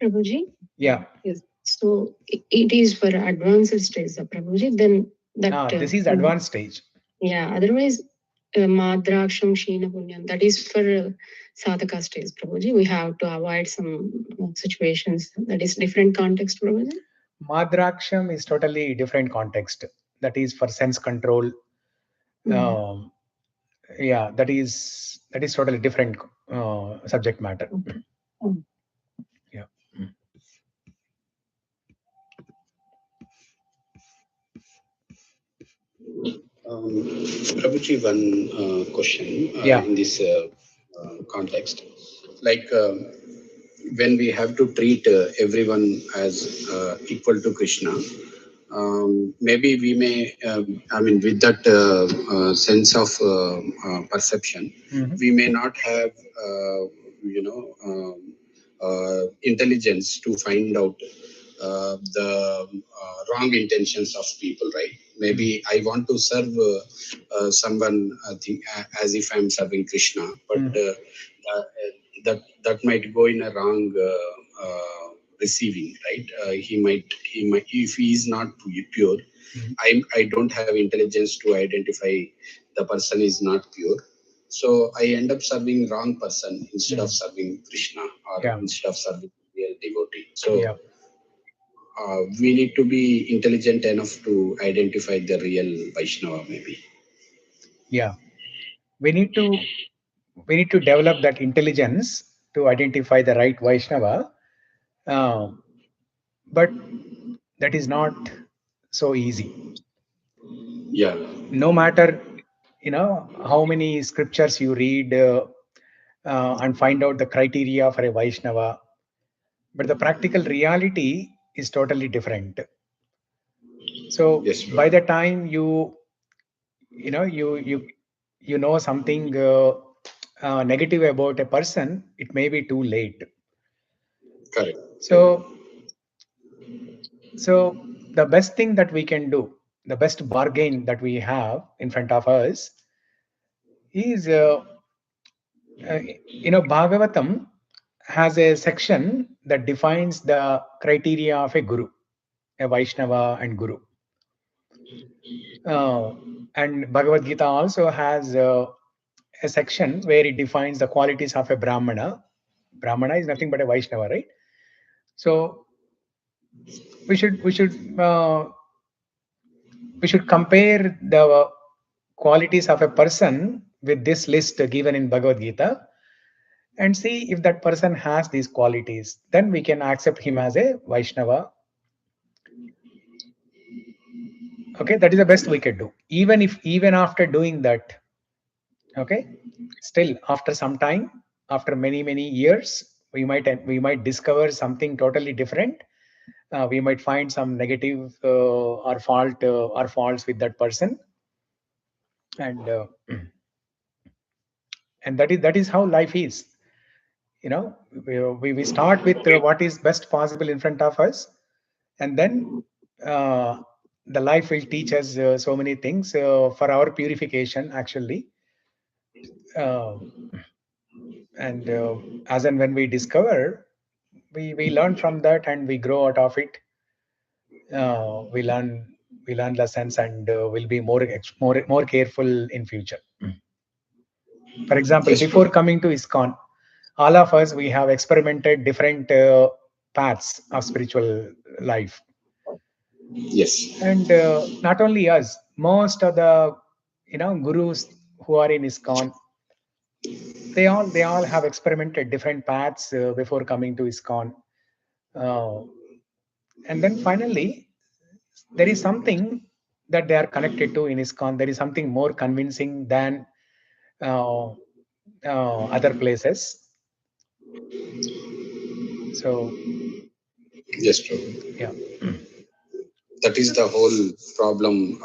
Prabhuji? Yeah. Yes. So it is for advanced stage, Prabhuji. Then that This is advanced stage. Yeah. Otherwise, Madraksham Sheena Punyam, that is for sadhaka stage, Prabhuji. We have to avoid some situations. That is different context, Prabhuji. Madraksham is totally different context. That is for sense control. Yeah, that is totally different subject matter. Yeah. Prabhuji, one question in this context. Like when we have to treat everyone as equal to Krishna, maybe we may, with that sense of perception, we may not have, intelligence to find out the wrong intentions of people, right? Maybe I want to serve someone, I think, as if I'm serving Krishna, but that might go in a wrong receiving, right? He might, if he is not pure, I don't have intelligence to identify the person is not pure. So I end up serving wrong person instead of serving Krishna, or instead of serving real devotee. So we need to be intelligent enough to identify the real Vaishnava, maybe. Yeah, we need to develop that intelligence to identify the right Vaishnava, but that is not so easy. Yeah. No matter how many scriptures you read and find out the criteria for a Vaishnava, but the practical reality is totally different. So yes, by the time you know something negative about a person, it may be too late. Correct. So the best thing that we can do, the best bargain that we have in front of us is Bhagavatam has a section that defines the criteria of a guru, a Vaishnava and guru. And Bhagavad Gita also has a section where it defines the qualities of a Brahmana. Brahmana is nothing but a Vaishnava, right? So we should compare the qualities of a person with this list given in Bhagavad Gita and see if that person has these qualities. Then we can accept him as a Vaishnava. Okay, that is the best we can do. Even after doing that, okay, still after some time, after many years, we might discover something totally different. We might find some negative or faults with that person, and that is how life is. we start with what is best possible in front of us, and then the life will teach us so many things for our purification actually. uh, and as and when we discover, we learn from that and we grow out of it. We learn lessons, and will be more careful in future. For example, Yes, before Prabhu. coming to ISKCON, all of us, we have experimented different paths of spiritual life. Yes. And not only us, most of the gurus who are in ISKCON, they all have experimented different paths before coming to ISKCON. Uh, and then finally, there is something that they are connected to in ISKCON. There is something more convincing than uh, other places. So, Yes, Prabhu. yeah. That is the whole problem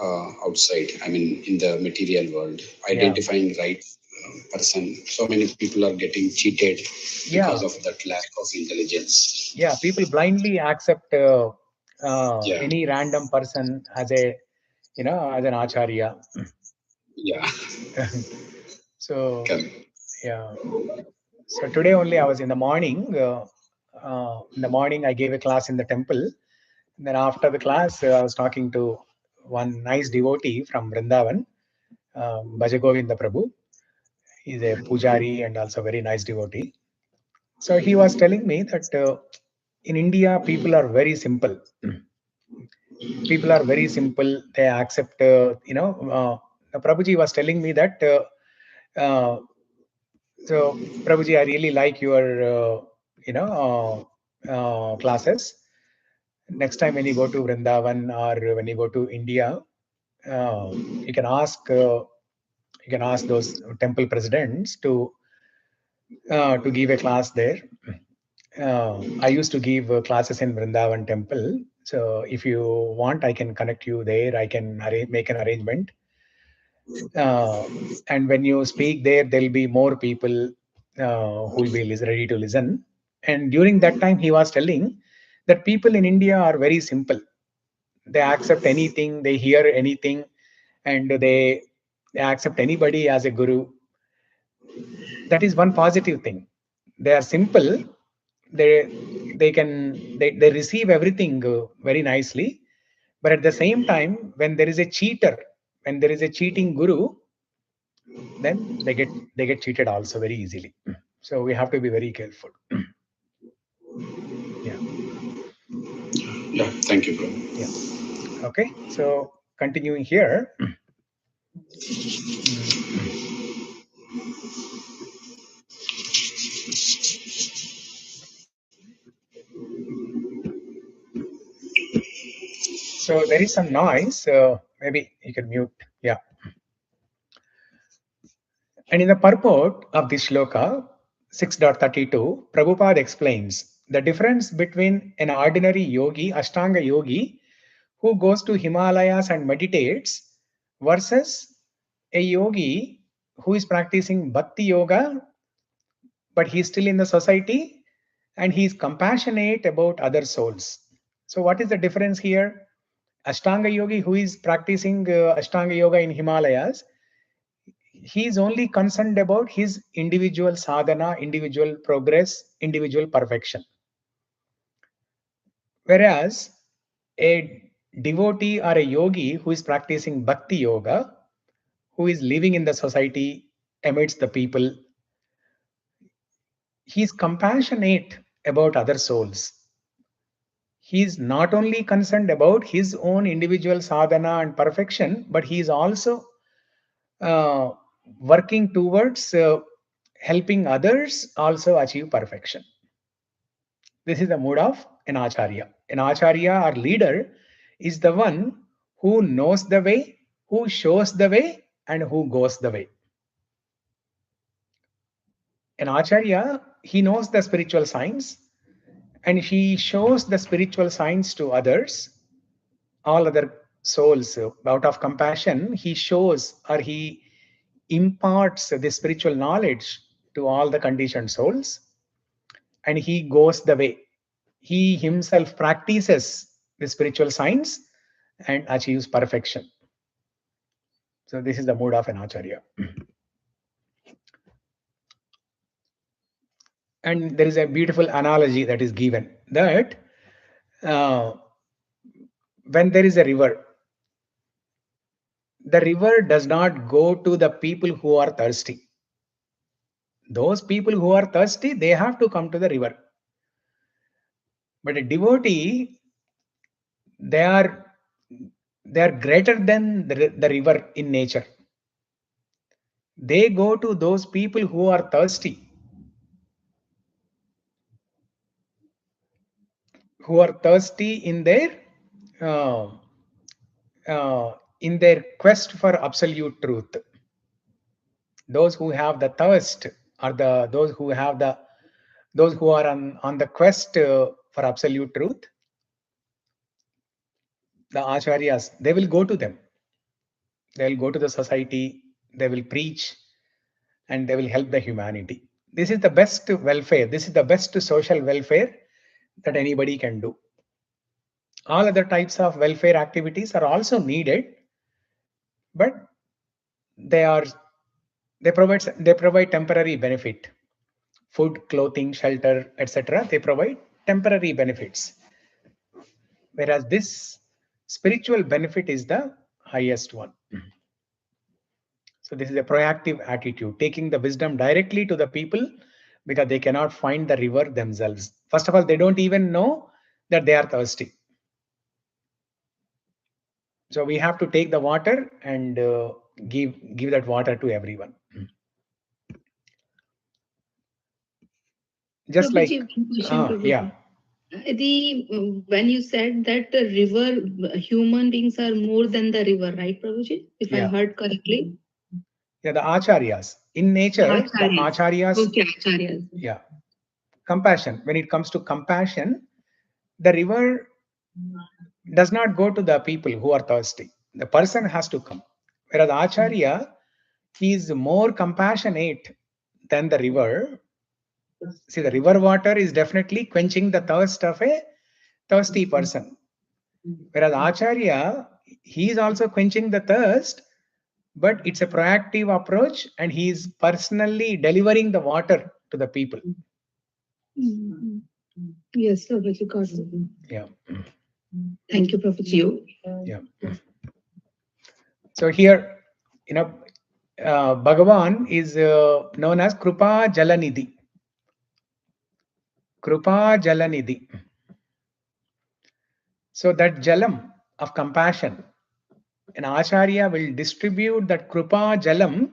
outside. I mean, in the material world, Yeah. identifying right person. So many people are getting cheated Yeah. because of that lack of intelligence. Yeah. People blindly accept Yeah. any random person as as an acharya. Yeah. So, Correct. yeah. So today only I was in the morning. In the morning, I gave a class in the temple. And then after the class, I was talking to one nice devotee from Vrindavan, Bhajagovinda Prabhu. He's a pujari and also very nice devotee. So he was telling me that in India, people are very simple. People are very simple. They accept, Prabhuji was telling me that, so Prabhuji, I really like your, classes. Next time when you go to Vrindavan or when you go to India, you can ask those temple presidents to give a class there. I used to give classes in Vrindavan temple. So if you want, I can connect you there. I can make an arrangement. And when you speak there, there'll be more people who will be ready to listen. And during that time, he was telling that people in India are very simple. They accept anything, they hear anything, and they accept anybody as a guru. That is one positive thing. They are simple. They receive everything very nicely. But at the same time, when there is a cheater, when there is a cheating guru, then they get cheated also very easily. So we have to be very careful. Yeah. Yeah. Thank you, Prabhu. Yeah. Okay. So continuing here. So there is some noise. Maybe you can mute. Yeah. And in the purport of this shloka 6.32, Prabhupada explains the difference between an ordinary yogi, Ashtanga yogi, who goes to Himalayas and meditates, versus a yogi who is practicing bhakti yoga, but he's still in the society and he's compassionate about other souls. So, what is the difference here? Ashtanga yogi who is practicing Ashtanga yoga in Himalayas, he is only concerned about his individual sadhana, individual progress, individual perfection. Whereas a devotee or a yogi who is practicing bhakti yoga, who is living in the society amidst the people, he is compassionate about other souls. He is not only concerned about his own individual sadhana and perfection, but he is also uh, working towards helping others also achieve perfection. This is the mood of an acharya. An acharya or leader is the one who knows the way, who shows the way, and who goes the way. An acharya, he knows the spiritual science and he shows the spiritual science to others, all other souls. Out of compassion, he shows or he imparts the spiritual knowledge to all the conditioned souls. and he goes the way. He himself practices the spiritual science and achieves perfection. So this is the mood of an acharya. And there is a beautiful analogy that is given that when there is a river, the river does not go to the people who are thirsty. Those people who are thirsty, they have to come to the river. But a devotee, they are greater than the river in nature. They go to those people who are thirsty, uh, in their quest for absolute truth. Those who have the thirst, or those who are on the quest for absolute truth, the acharyas, they will go to them. They will go to the society, they will preach, and they will help the humanity. This is the best welfare. This is the best social welfare that anybody can do. All other types of welfare activities are also needed, but they provide temporary benefit. Food, clothing, shelter, etc. They provide temporary benefits. Whereas this spiritual benefit is the highest one. So this is a proactive attitude, taking the wisdom directly to the people because they cannot find the river themselves. First of all, they don't even know that they are thirsty. So we have to take the water and give that water to everyone. Just Prabhuji, like, one question, Prabhuji. yeah. When you said that the river, human beings are more than the river, right, Prabhuji? If I heard correctly. Yeah, the acharyas. In nature, the acharyas. Okay, acharyas. Yeah. Compassion. When it comes to compassion, the river does not go to the people who are thirsty. The person has to come. Whereas acharya, he is more compassionate than the river. See, the river water is definitely quenching the thirst of a thirsty person. Whereas acharya, he is also quenching the thirst, but it's a proactive approach and he is personally delivering the water to the people. Yes, Prabhuji, got it. Yeah. Thank you, Prabhuji. Yeah. So here, Bhagavan is known as Krupa Jalanidhi. Krupa Jalanidhi. So that jalam of compassion, an acharya will distribute that Krupa Jalam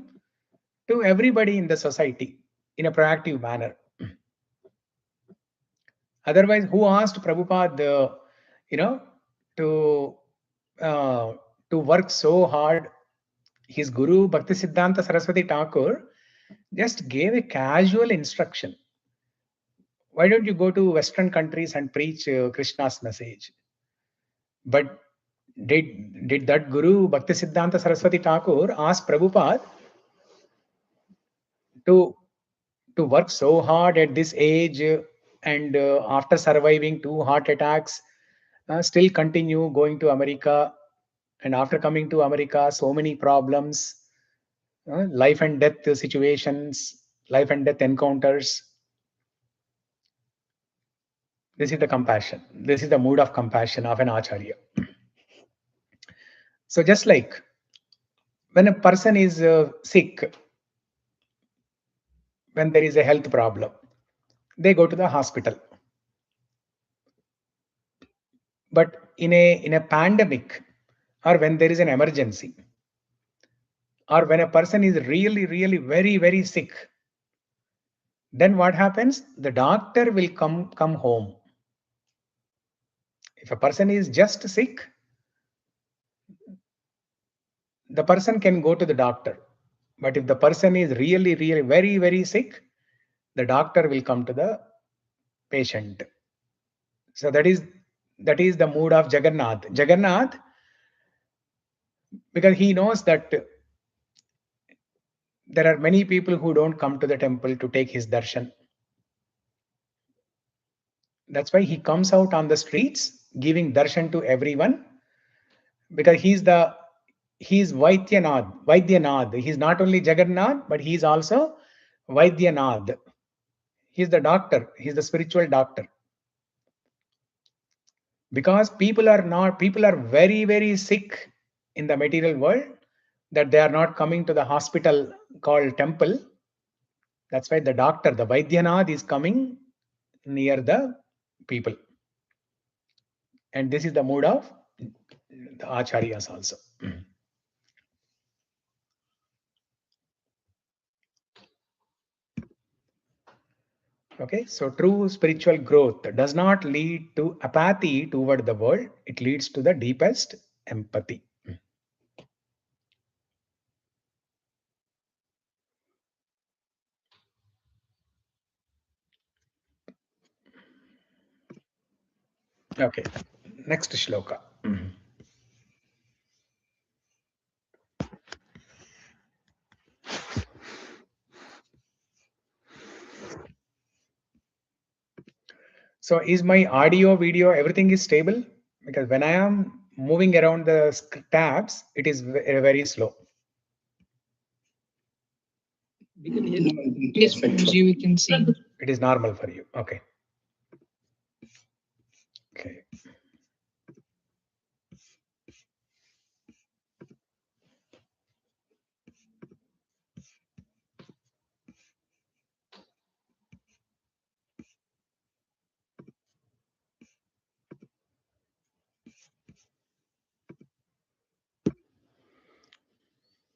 to everybody in the society in a proactive manner. Otherwise, who asked Prabhupada, to work so hard? His guru, Bhaktisiddhanta Saraswati Thakur, just gave a casual instruction. Why don't you go to Western countries and preach Krishna's message? But did that guru, Bhaktisiddhanta Saraswati Thakur, ask Prabhupada to work so hard at this age and after surviving 2 heart attacks, still continue going to America, and after coming to America, so many problems, life and death situations, life and death encounters. This is the compassion. This is the mood of compassion of an acharya. So just like when a person is sick, when there is a health problem, they go to the hospital. But in a pandemic, or when there is an emergency, or when a person is really, really very, very sick, then what happens? The doctor will come home. If a person is just sick, the person can go to the doctor. But if the person is really, really very, very sick, the doctor will come to the patient. So that is the mood of Jagannath. Jagannath, because he knows that there are many people who don't come to the temple to take his darshan. That's why he comes out on the streets giving darshan to everyone, because he's Vaidyanath. He's not only Jagannath, but he's also Vaidyanath. He's the doctor. He's the spiritual doctor. Because people are very, very sick in the material world, that they are not coming to the hospital called temple. That's why the doctor, the Vaidyanath, is coming near the people. And this is the mood of the acharyas also. Okay, so true spiritual growth does not lead to apathy toward the world. It leads to the deepest empathy. Okay, next shloka. So is my audio, video, everything is stable? Because when I am moving around the tabs, it is very slow. Yes, Prabhuji, we can see. It is normal for you. Okay. Okay.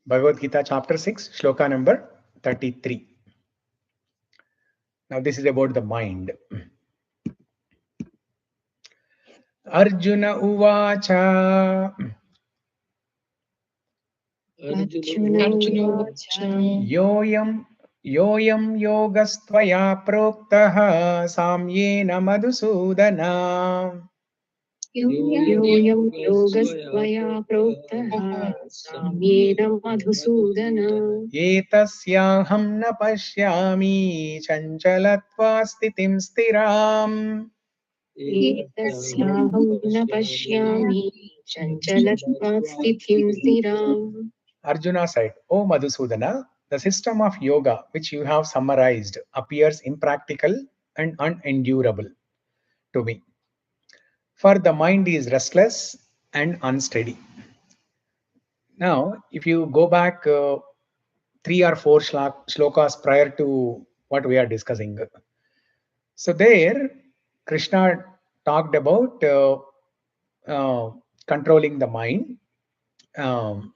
Bhagavad Gita chapter 6, shloka number 33. Now this is about the mind. Arjuna uvacha yoyam yogastvaya proktaha samyena madhusudana. Yoyam yogastvaya proktaha samyena madhusudana. Etasyaham na pashyami chanchalatva sthitim stiram. Etasyaham na pashyami chanchalatva sthithim stiram. Arjuna said, O Madhusudana, the system of yoga which you have summarized appears impractical and unendurable to me. For the mind is restless and unsteady. Now, if you go back 3 or 4 shlokas prior to what we are discussing, so there Krishna talked about controlling the mind, and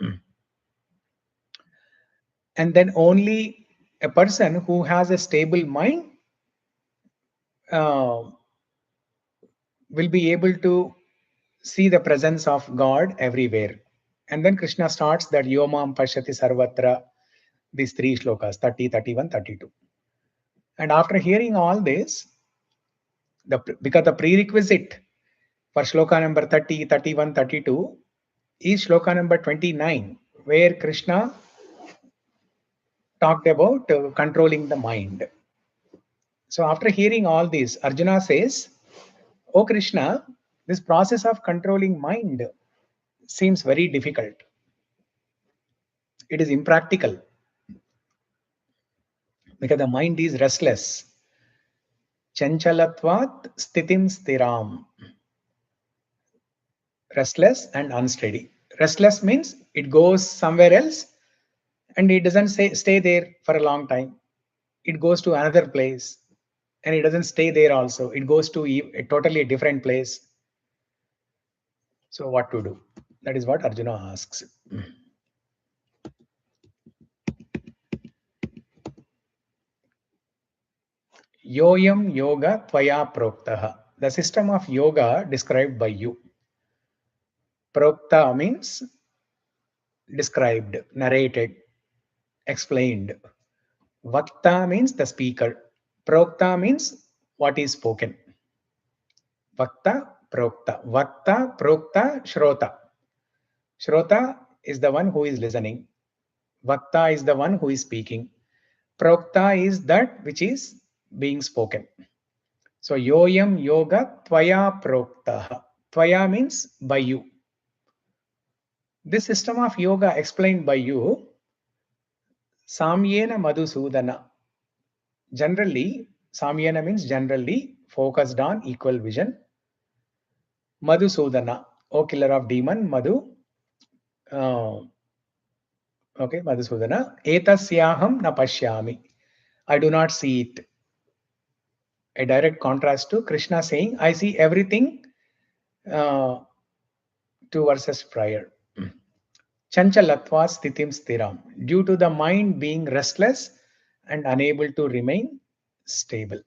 then only a person who has a stable mind will be able to see the presence of God everywhere. And then Krishna starts that Yomam Pashyati Sarvatra, these 3 shlokas, 30, 31, 32. And after hearing all this, because the prerequisite for shloka number 30, 31, 32 is shloka number 29, where Krishna talked about controlling the mind. So after hearing all this, Arjuna says, "O Krishna, this process of controlling mind seems very difficult. It is impractical because the mind is restless. Chanchalatvat sthitim stiram. Restless and unsteady. Restless means it goes somewhere else and it doesn't stay there for a long time. It goes to another place and it doesn't stay there also. It goes to a totally different place. So what to do? That is what Arjuna asks. Yoyam yoga tvaya proktaha. The system of yoga described by you. Prokta means described, narrated, explained. Vakta means the speaker. Prokta means what is spoken. Vakta, prokta. Vakta, prokta, shrota. Shrota is the one who is listening. Vakta is the one who is speaking. Prokta is that which is being spoken. So yoyam yoga tvaya proktaha. Tvaya means by you. This system of yoga explained by you, samyena madhusudana. Generally, samyena means generally focused on equal vision. Madhusudana, O killer of demon, Madhu. Okay, Madhusudana. Etasyaham na pashyami. I do not see it. A direct contrast to Krishna saying, I see everything 2 verses prior. Chanchalatva sthitim stiram. Due to the mind being restless and unable to remain stable.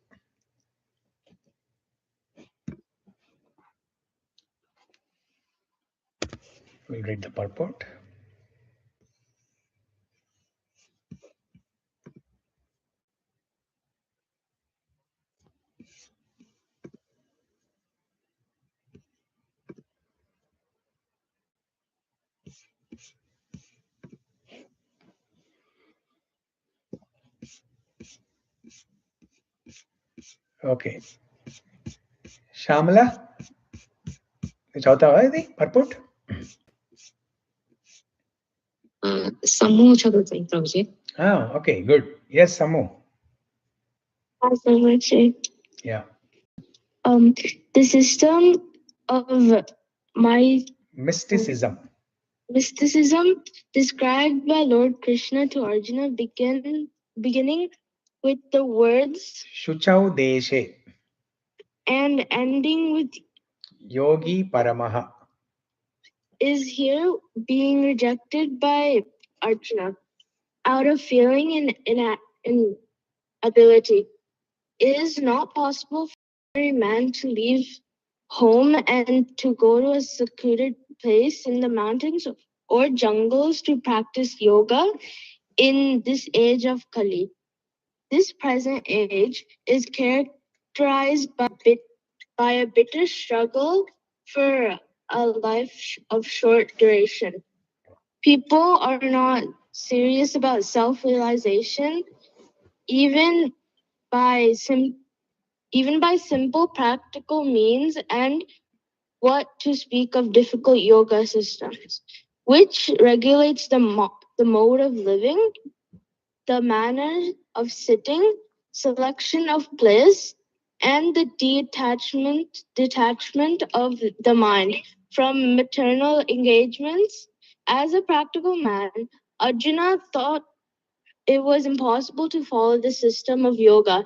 We'll read the purport. Okay. Shamala, chauta hai the purport? Samu chadutai, Prabhuji. Okay, good. Yes, Samu. Yeah. The system of Mysticism. mysticism described by Lord Krishna to Arjuna beginning with the words Shuchau deshe. and ending with Yogi paramaha. is here being rejected by Arjuna out of feeling and inability. It is not possible for a man to leave home and to go to a secluded place in the mountains or jungles to practice yoga in this age of Kali. This present age is characterized by a bitter struggle for a life of short duration. People are not serious about self-realization, even by simple practical means, and what to speak of difficult yoga systems, which regulates the mode of living, the manner of sitting, selection of bliss, and the detachment of the mind from maternal engagements. As a practical man, Arjuna thought it was impossible to follow the system of yoga,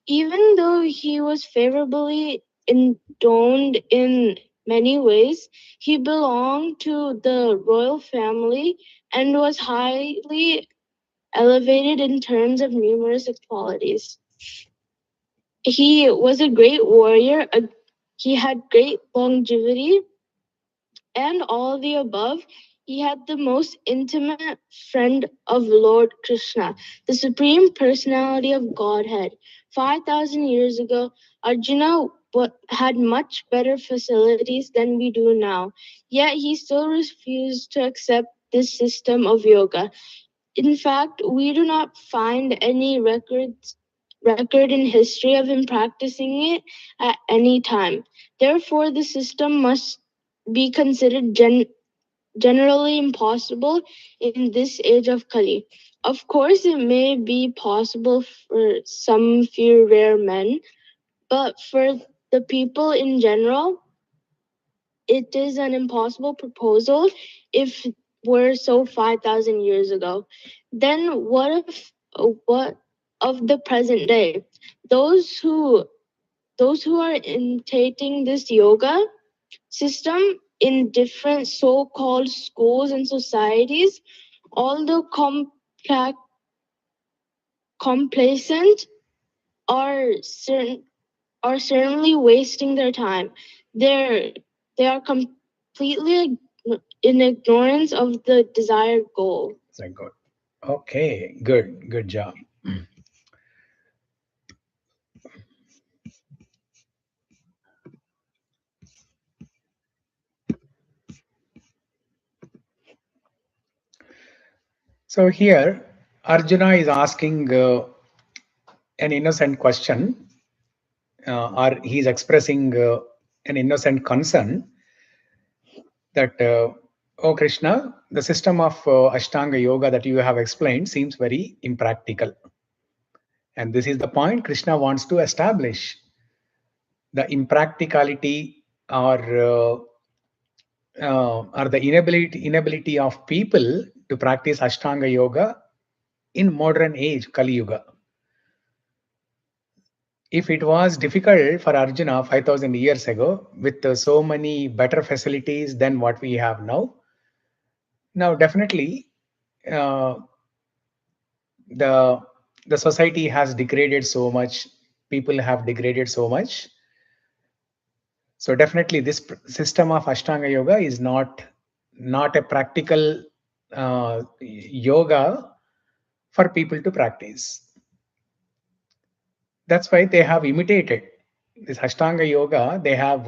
even though he was favorably endowed in many ways. He belonged to the royal family and was highly elevated in terms of numerous qualities. He was a great warrior, he had great longevity, and all the above. He had the most intimate friend of Lord Krishna, the Supreme Personality of Godhead. 5,000 years ago, Arjuna had much better facilities than we do now, yet he still refused to accept this system of yoga. In fact, we do not find any record in history of him practicing it at any time. Therefore, the system must be considered generally impossible in this age of Kali. Of course, it may be possible for some few rare men, but for the people in general, it is an impossible proposal if we're so 5,000 years ago. Then what of the present day? Those who are imitating this yoga system in different so-called schools and societies, although complacent, are certainly wasting their time. They are completely in ignorance of the desired goal. Very good. Okay, good job. So here, Arjuna is asking an innocent question. or he's expressing an innocent concern that, oh Krishna, the system of Ashtanga Yoga that you have explained seems very impractical. And this is the point Krishna wants to establish. The impracticality or the inability of people to practice Ashtanga Yoga in modern age, Kali Yuga. If it was difficult for Arjuna 5,000 years ago with so many better facilities than what we have now definitely uh, the society has degraded so much, people have degraded so much. So definitely this system of Ashtanga Yoga is not a practical yoga for people to practice. That's why they have imitated this Ashtanga Yoga. They have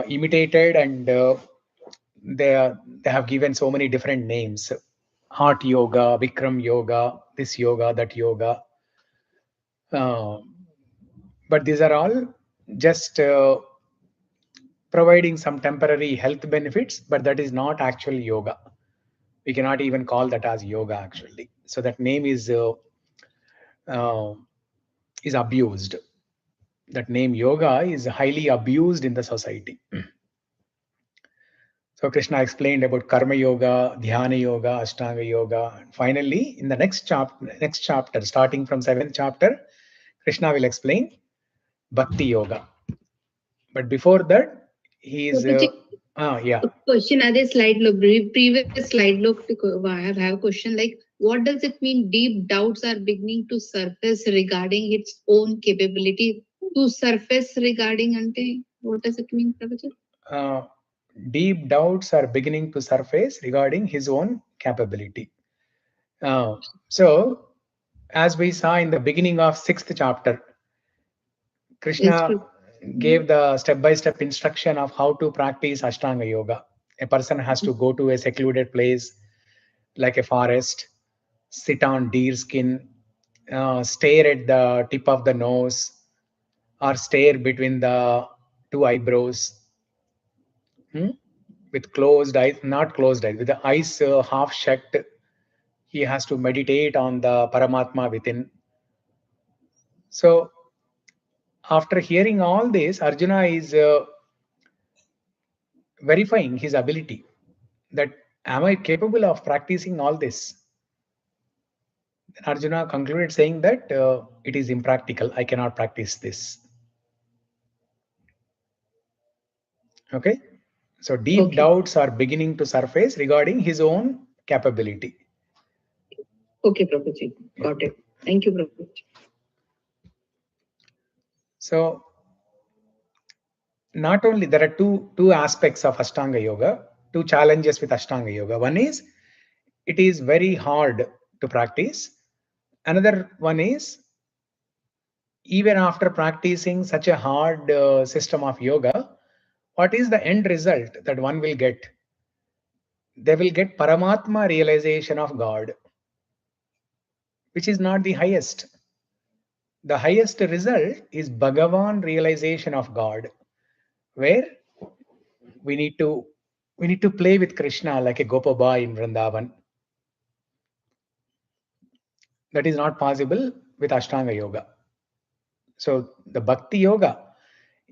imitated, and they have given so many different names: Heart Yoga, Bikram Yoga, this yoga, that yoga. But these are all just providing some temporary health benefits, but that is not actual yoga. We cannot even call that as yoga actually. So that name is abused. That name yoga is highly abused in the society. So Krishna explained about karma yoga, dhyana yoga, ashtanga yoga. And finally, in the next chapter, starting from 7th chapter, Krishna will explain bhakti yoga. But before that, he is yeah. Question other slide look, previous slide look. I have a question like, what does it mean deep doubts are beginning to surface regarding its own capability to surface regarding ante? What does it mean, Prabhuji? Deep doubts are beginning to surface regarding his own capability. So, as we saw in the beginning of 6th chapter, Krishna gave the step-by-step instruction of how to practice Ashtanga Yoga. A person has to go to a secluded place like a forest, sit on deer skin, stare at the tip of the nose, or stare between the two eyebrows. With closed eyes, not closed eyes, with the eyes half shut, he has to meditate on the Paramatma within. So, after hearing all this, Arjuna is verifying his ability, that am I capable of practicing all this? Arjuna concluded saying that it is impractical, I cannot practice this. Okay, so deep doubts are beginning to surface regarding his own capability. Okay, Prabhuji, got it. Thank you, Prabhuji. So not only there are two aspects of Ashtanga Yoga, two challenges with Ashtanga Yoga. One is it is very hard to practice. Another one is even after practicing such a hard system of yoga, what is the end result that one will get? They will get Paramatma realization of God, which is not the highest. The highest result is Bhagavan realization of God, where we need to play with Krishna like a Gopaba in Vrindavan. That is not possible with Ashtanga Yoga. So the Bhakti Yoga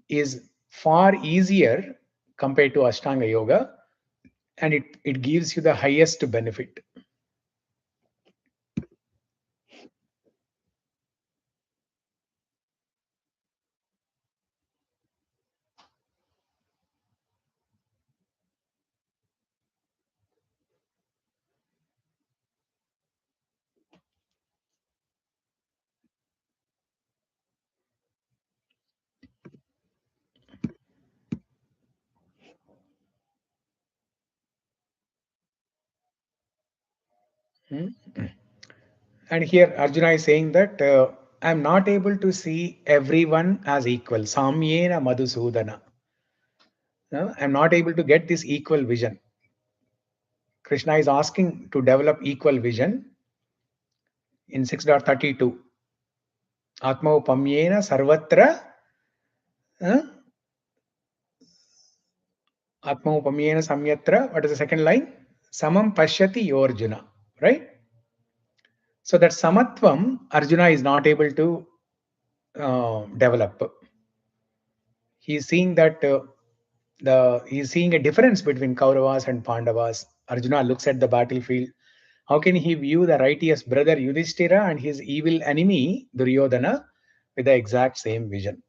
is far easier compared to Ashtanga Yoga, and it gives you the highest benefit. And here Arjuna is saying that I am not able to see everyone as equal. Samyena Madhusudana. No, I am not able to get this equal vision. Krishna is asking to develop equal vision in 6.32. Atma upamyena sarvatra. Atma upamyena samyatra. What is the second line? Samam pashyati yorjuna. Right? So that samatvam, Arjuna is not able to develop. He is seeing that he is seeing a difference between Kauravas and Pandavas. Arjuna looks at the battlefield. How can he view the righteous brother Yudhishthira and his evil enemy Duryodhana with the exact same vision?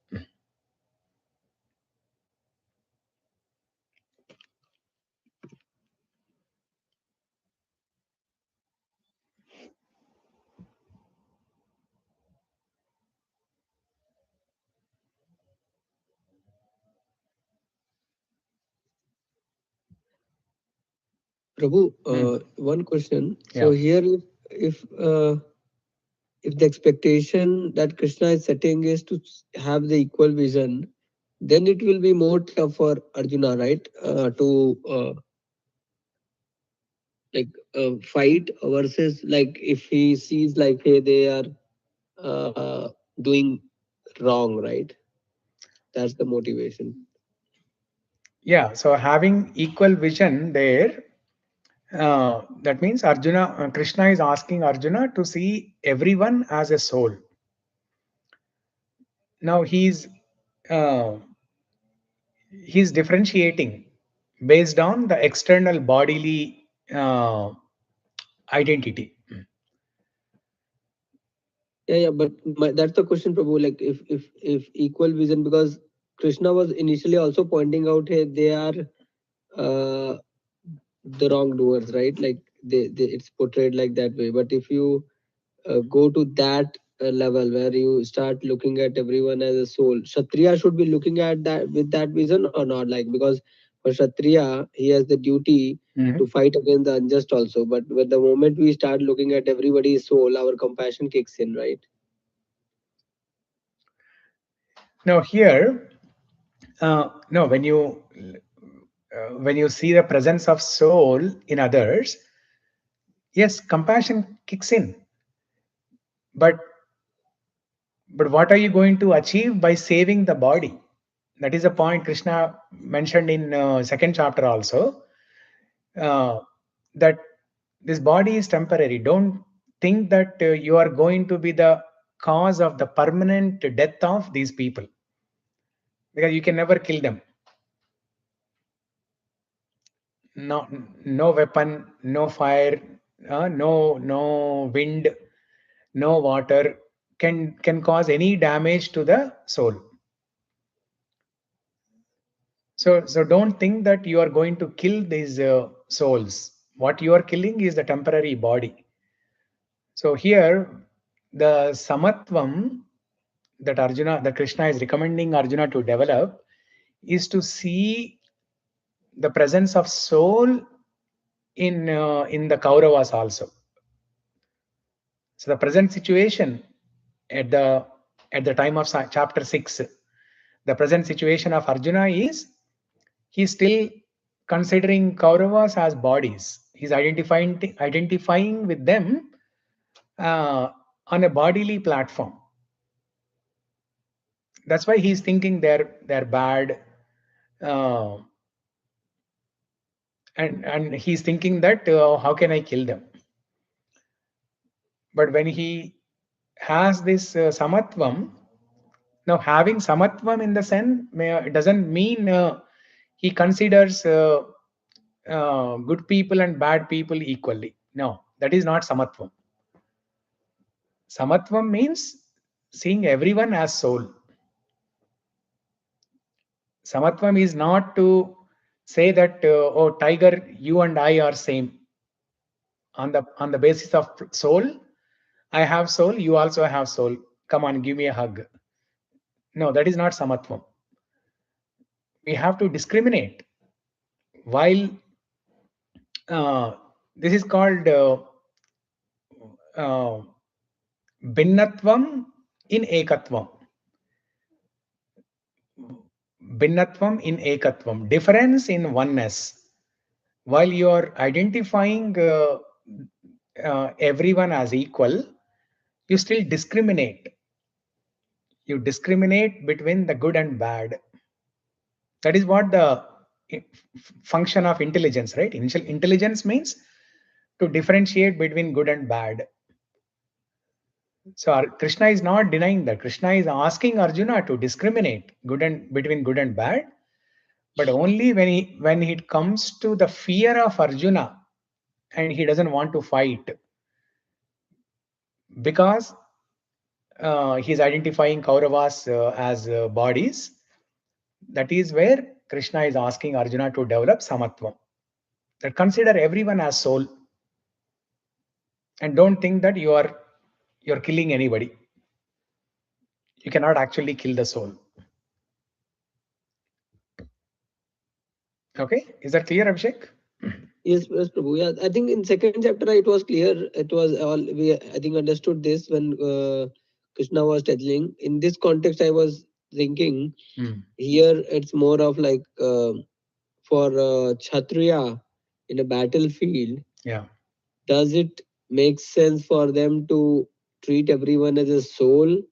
Prabhu, one question. So here, if the expectation that Krishna is setting is to have the equal vision, then it will be more tough for Arjuna, right? To fight versus like if he sees like hey they are doing wrong, right? That's the motivation. Yeah, so having equal vision there, that means Krishna is asking Arjuna to see everyone as a soul. Now he's differentiating based on the external bodily identity. Yeah, but that's the question, Prabhu. Like if equal vision, because Krishna was initially also pointing out, hey, they are the wrongdoers, right? Like they it's portrayed like that way. But if you go to that level where you start looking at everyone as a soul, Kshatriya should be looking at that with that vision or not? Like because for Kshatriya, he has the duty to fight against the unjust also. But with the moment we start looking at everybody's soul, our compassion kicks in, right? Now here, no, when you see the presence of soul in others, yes, compassion kicks in. But what are you going to achieve by saving the body? That is a point Krishna mentioned in second chapter also. That this body is temporary. Don't think that you are going to be the cause of the permanent death of these people, because you can never kill them. No weapon, no fire, no wind, no water can cause any damage to the soul. So don't think that you are going to kill these souls. What you are killing is the temporary body. So here, the samatvam that Krishna is recommending Arjuna to develop is to see the presence of soul in the Kauravas also. So the present situation at the time of chapter 6, the present situation of Arjuna is he's still considering Kauravas as bodies. He's identifying with them on a bodily platform. That's why he's thinking they're bad, and he's thinking that how can I kill them? But when he has this samatvam, now having samatvam in the sense it doesn't mean he considers good people and bad people equally. No, that is not samatvam. Samatvam means seeing everyone as soul. Samatvam is not to say that oh tiger, you and I are same on the basis of soul. I have soul, you also have soul. Come on, give me a hug. No, that is not samatvam. We have to discriminate. While this is called Bhinnatvam in Ekatvam. Bhinnatvam in Ekatvam. Difference in oneness. While you are identifying everyone as equal, you still discriminate. You discriminate between the good and bad. That is what the function of intelligence, right? Initial intelligence means to differentiate between good and bad. So Krishna is not denying that. Krishna is asking Arjuna to discriminate between good and bad, but only when it comes to the fear of Arjuna and he doesn't want to fight, because he's identifying Kauravas as bodies. That is where Krishna is asking Arjuna to develop samatvam. That consider everyone as soul, and don't think that you're killing anybody. You cannot actually kill the soul. Okay, is that clear, Abhishek? Yes, Prabhu. Yeah, I think in second chapter it was clear. It was all we I think understood this when Krishna was telling. In this context, I was thinking here it's more of like for Kshatriya in a battlefield. Yeah. Does it make sense for them to treat everyone as a soul,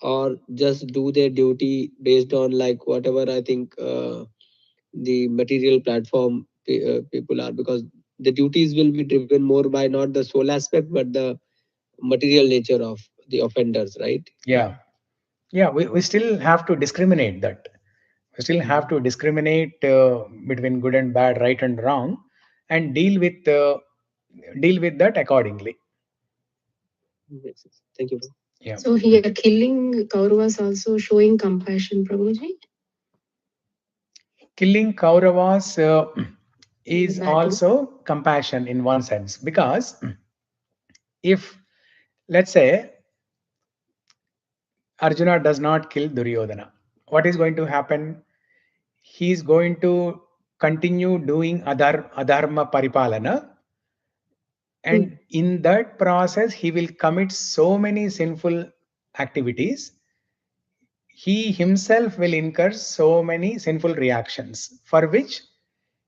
or just do their duty based on like whatever I think the material platform people are, because the duties will be driven more by not the soul aspect but the material nature of the offenders, right? Yeah. Yeah, we still have to discriminate that. We still have to discriminate between good and bad, right and wrong, and deal with that accordingly. Thank you. Yeah. So here killing Kauravas also showing compassion, Prabhuji? Killing Kauravas is also compassion in one sense, because if, let's say, Arjuna does not kill Duryodhana, what is going to happen? He is going to continue doing adharma paripalana, and in that process he will commit so many sinful activities. He himself will incur so many sinful reactions for which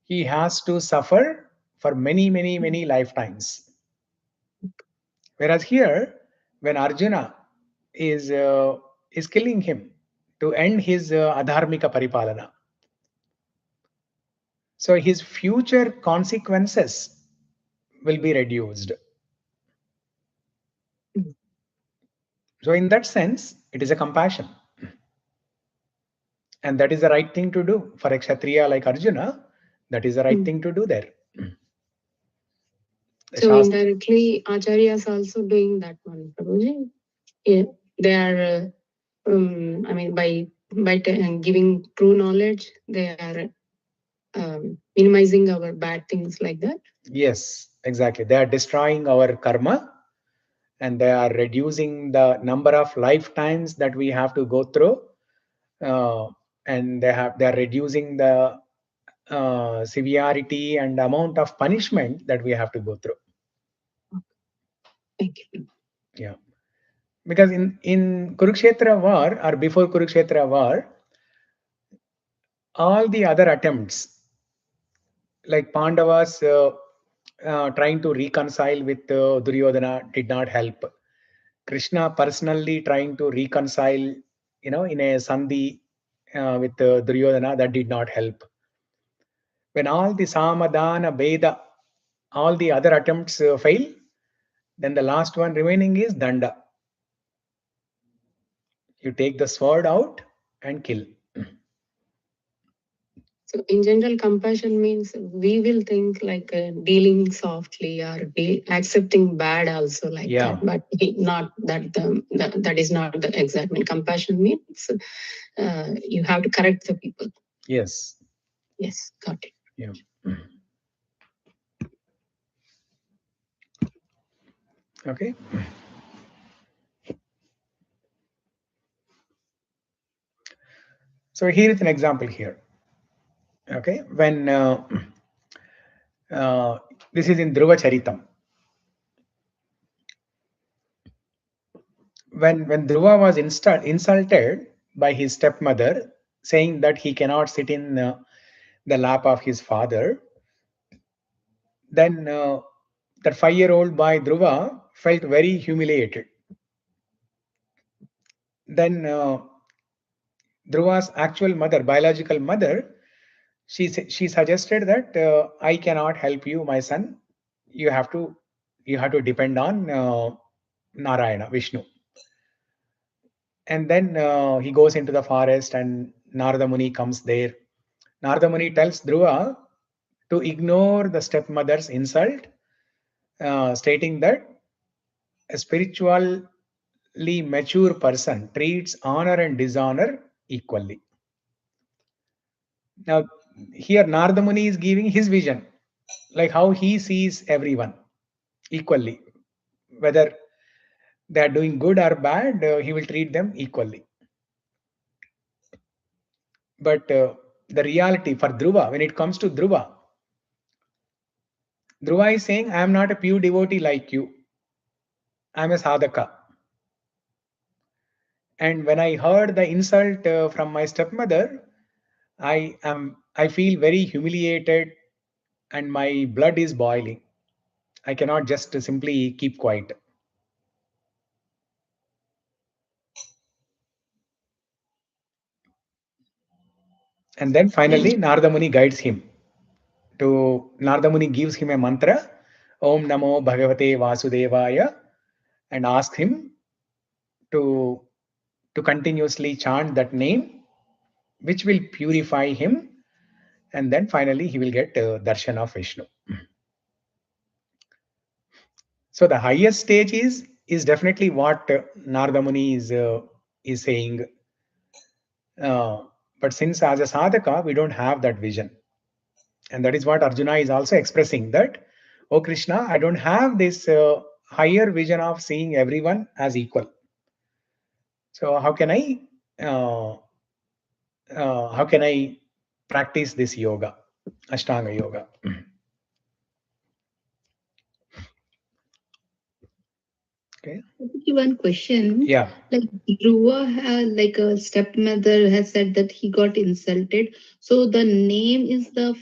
he has to suffer for many lifetimes. Whereas here, when Arjuna is killing him to end his adharmika paripalana, so his future consequences will be reduced. So in that sense, it is a compassion. And that is the right thing to do. For a Kshatriya like Arjuna, that is the right thing to do there. So indirectly, Acharyas also doing that one, Prabhuji. Yeah, they are, I mean, by giving true knowledge, they are minimizing our bad things like that. Yes, exactly. They are destroying our karma, and they are reducing the number of lifetimes that we have to go through, and they are reducing the severity and amount of punishment that we have to go through. Thank you. Yeah, because in Kurukshetra war, or before Kurukshetra war, all the other attempts, like Pandavas trying to reconcile with Duryodhana, did not help. Krishna personally trying to reconcile, in a sandhi with Duryodhana, that did not help. When all the Samadhana, Veda, all the other attempts fail, then the last one remaining is Danda. You take the sword out and kill. So in general, compassion means we will think like dealing softly or accepting bad also like that, but not that that is not the exact mean. Compassion means you have to correct the people. Yes. Yes, got it. Yeah. Okay. So here is an example here. Okay, when this is in Dhruva Charitam. When Dhruva was insulted by his stepmother, saying that he cannot sit in the lap of his father, then that 5-year-old boy Dhruva felt very humiliated. then Dhruva's actual mother, biological mother, she suggested that I cannot help you, my son. You have to depend on Narayana, Vishnu. And then he goes into the forest, and Narada Muni comes there. Narada Muni tells Dhruva to ignore the stepmother's insult, stating that a spiritually mature person treats honor and dishonor equally. Now, here Narada Muni is giving his vision, like how he sees everyone equally, whether they are doing good or bad, he will treat them equally. But the reality for Dhruva, when it comes to Dhruva is saying, I am not a pure devotee like you. I am a sadhaka. And when I heard the insult from my stepmother, I feel very humiliated and my blood is boiling. I cannot just simply keep quiet. And then finally, Narada Muni guides him. Narada Muni gives him a mantra, Om Namo Bhagavate Vasudevaya, and asks him to continuously chant that name, which will purify him, and then finally he will get darshan of Vishnu. So the highest stage is definitely what Narada Muni is saying. But since as a sadhaka, we don't have that vision. And that is what Arjuna is also expressing, that, oh Krishna, I don't have this higher vision of seeing everyone as equal. So how can I practice this yoga, Ashtanga yoga? Okay. One question. Yeah. Like Dhruva, like a stepmother has said that he got insulted. So the name is the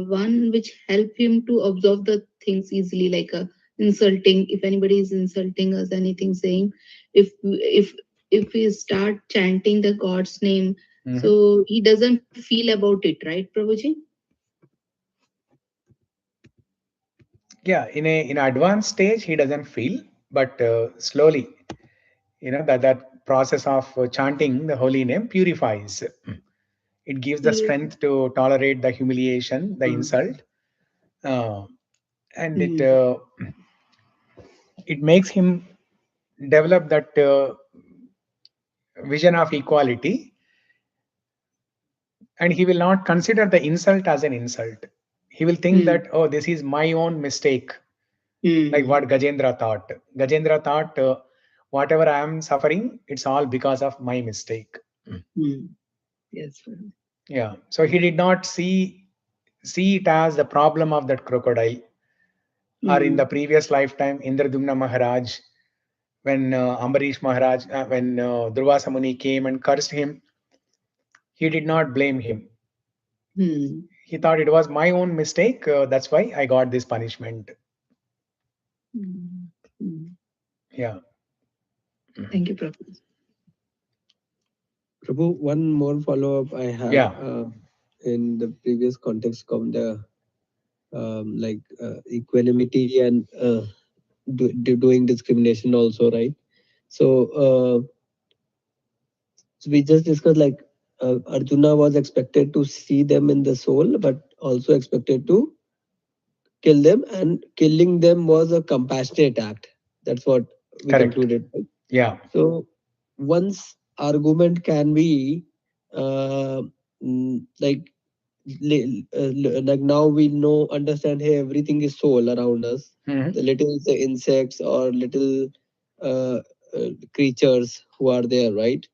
one which help him to absorb the things easily, like insulting. If anybody is insulting us, anything saying, if we start chanting the God's name, so he doesn't feel about it, right, Prabhuji? Yeah, in an advanced stage he doesn't feel, but slowly, that process of chanting the holy name purifies. It gives the strength to tolerate the humiliation, the insult, and it makes him develop that vision of equality, and he will not consider the insult as an insult. He will think that, oh, this is my own mistake. Like what Gajendra thought. Gajendra thought, whatever I am suffering, it's all because of my mistake. Yes. Yeah. So he did not see it as the problem of that crocodile. Or in the previous lifetime, Indradumna Maharaj, when Ambarish Maharaj, when Durvasa Muni came and cursed him, he did not blame him. He thought it was my own mistake. That's why I got this punishment. Yeah. Thank you, Prabhu. Prabhu, one more follow-up I have. Yeah. In the previous context of the equanimity and doing discrimination also, right? So we just discussed like Arjuna was expected to see them in the soul, but also expected to kill them, and killing them was a compassionate act. That's what we concluded. Right? Yeah. So one's argument can be like now we understand, hey, everything is soul around us. The little insects or little creatures who are there, right?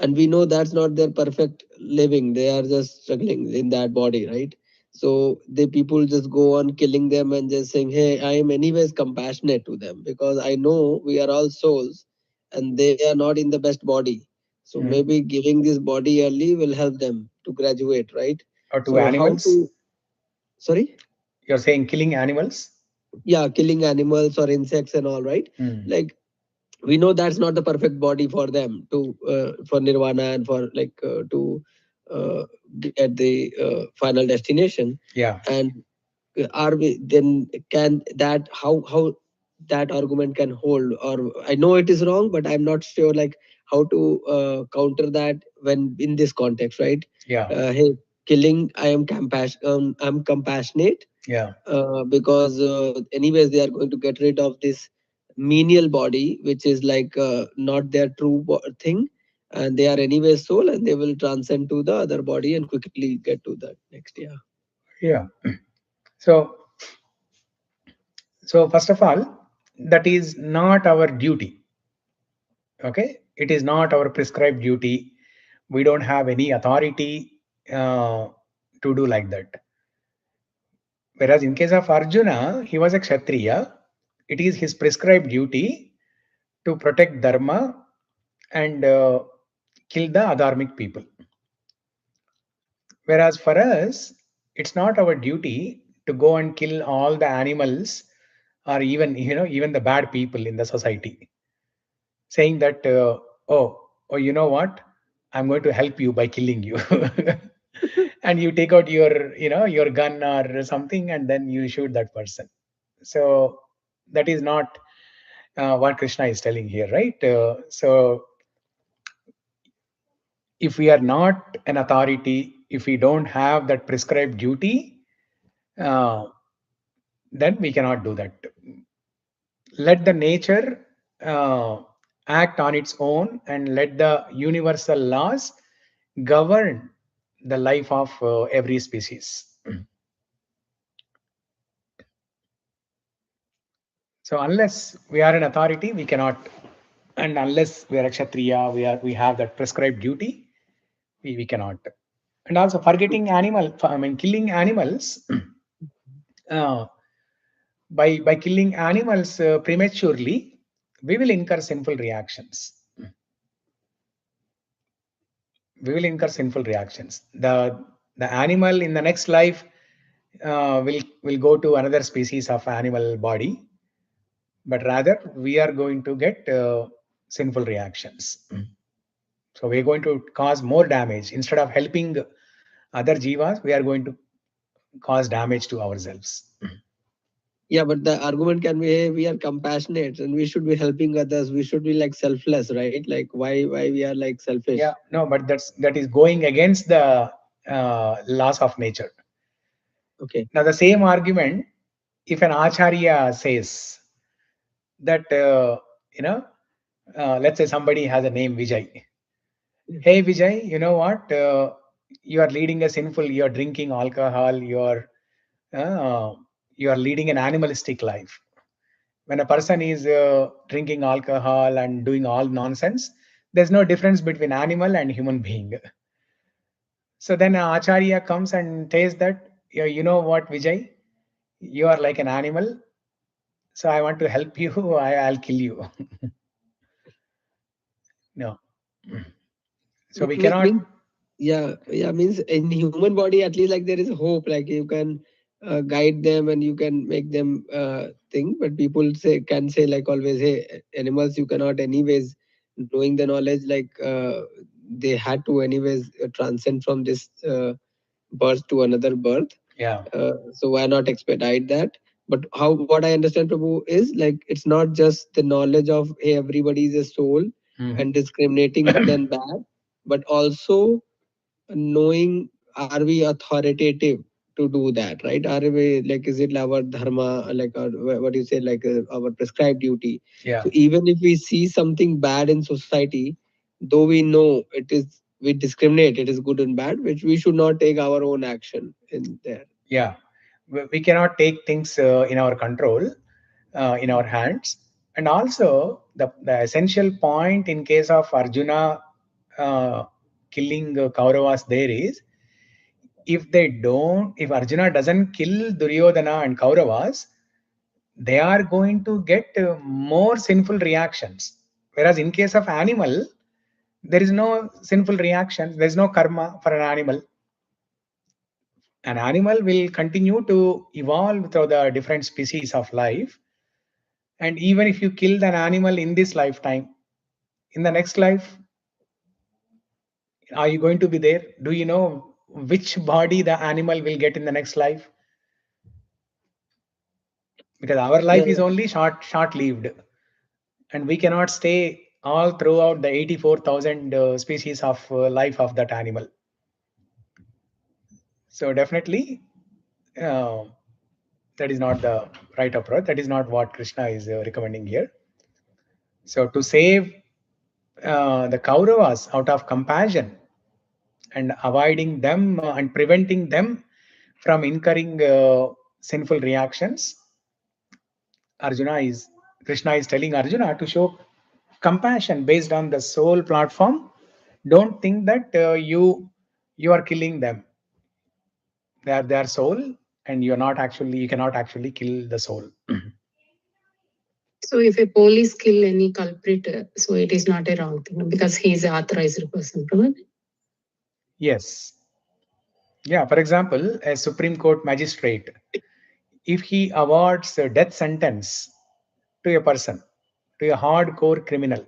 And we know that's not their perfect living. They are just struggling in that body, right? So the people just go on killing them and just saying, hey, I am anyways compassionate to them because I know we are all souls and they are not in the best body. So maybe giving this body early will help them to graduate, right? Or to animals? Sorry? You're saying killing animals? Yeah, killing animals or insects and all, right? Like we know that's not the perfect body for them to for nirvana and for like to be at the final destination. Yeah. And are we then, can that, how that argument can hold? Or I know it is wrong, but I'm not sure like how to counter that when in this context, right? Yeah. Hey, killing, I'm compassionate, Yeah. because anyways they are going to get rid of this menial body, which is like not their true thing, and they are anyway soul, and they will transcend to the other body and quickly get to that next. Yeah. Yeah. So, first of all, that is not our duty. Okay, it is not our prescribed duty. We don't have any authority to do like that. Whereas in case of Arjuna, he was a Kshatriya. It is his prescribed duty to protect Dharma and kill the adharmic people. Whereas for us, it's not our duty to go and kill all the animals or even even the bad people in the society. Saying that oh, you know what? I'm going to help you by killing you. And you take out your your gun or something and then you shoot that person. So that is not what Krishna is telling here, right? So if we are not an authority, if we don't have that prescribed duty, uh, then we cannot do that. Let the nature act on its own and let the universal laws govern the life of every species. So unless we are an authority, we cannot, and unless we are a kshatriya, we have that prescribed duty, we cannot. And also forgetting killing animals. uh, by killing animals prematurely, we will incur sinful reactions. We will incur sinful reactions. The animal in the next life will go to another species of animal body, but rather we are going to get sinful reactions. So we are going to cause more damage. Instead of helping other jivas, we are going to cause damage to ourselves. Yeah, but the argument can be, hey, we are compassionate and we should be helping others. We should be like selfless, right? Like why we are like selfish? Yeah, no, but that is going against the laws of nature. Okay. Now the same argument, if an acharya says that let's say somebody has a name Vijay. Hey Vijay, you know what? You are leading a sinful. You are drinking alcohol. Uh, you are leading an animalistic life. When a person is drinking alcohol and doing all nonsense, there's no difference between animal and human being. So then Acharya comes and says that, you know what, Vijay, you are like an animal. So I want to help you. I'll kill you. No. So we cannot. Yeah, means in human body at least like there is hope, like you can guide them and you can make them think, but people can say like always, hey, animals you cannot anyways, knowing the knowledge, like they had to anyways transcend from this birth to another birth. Yeah. So why not expedite that? But how, what I understand, Prabhu, is like it's not just the knowledge of, hey, everybody is a soul and discriminating good and bad, but also knowing, are we authoritative to do that, right? Are we like, is it our dharma, like our, what do you say, like our prescribed duty? Yeah. So even if we see something bad in society, though we know it is, we discriminate, it is good and bad, which we should not take our own action in there. Yeah. We cannot take things in our control, in our hands. And also the essential point in case of Arjuna killing Kauravas there is, if Arjuna doesn't kill Duryodhana and Kauravas, they are going to get more sinful reactions. Whereas in case of animal, there is no sinful reaction. There is no karma for an animal. An animal will continue to evolve through the different species of life, And even if you kill an animal in this lifetime, in the next life, are you going to be there? Do you know which body the animal will get in the next life? Because our life is only short-lived, and we cannot stay all throughout the 84,000 species of life of that animal. So definitely, uh, that is not the right approach. That is not what Krishna is recommending here. So to save the Kauravas out of compassion and avoiding them and preventing them from incurring sinful reactions, Krishna is telling Arjuna to show compassion based on the soul platform. Don't think that you are killing them. They are their soul, and you cannot actually kill the soul. So if a police kill any culprit, so it is not a wrong thing because he is an authorized person, right? Yes. Yeah. For example, a Supreme Court magistrate, if he awards a death sentence to a person, to a hardcore criminal,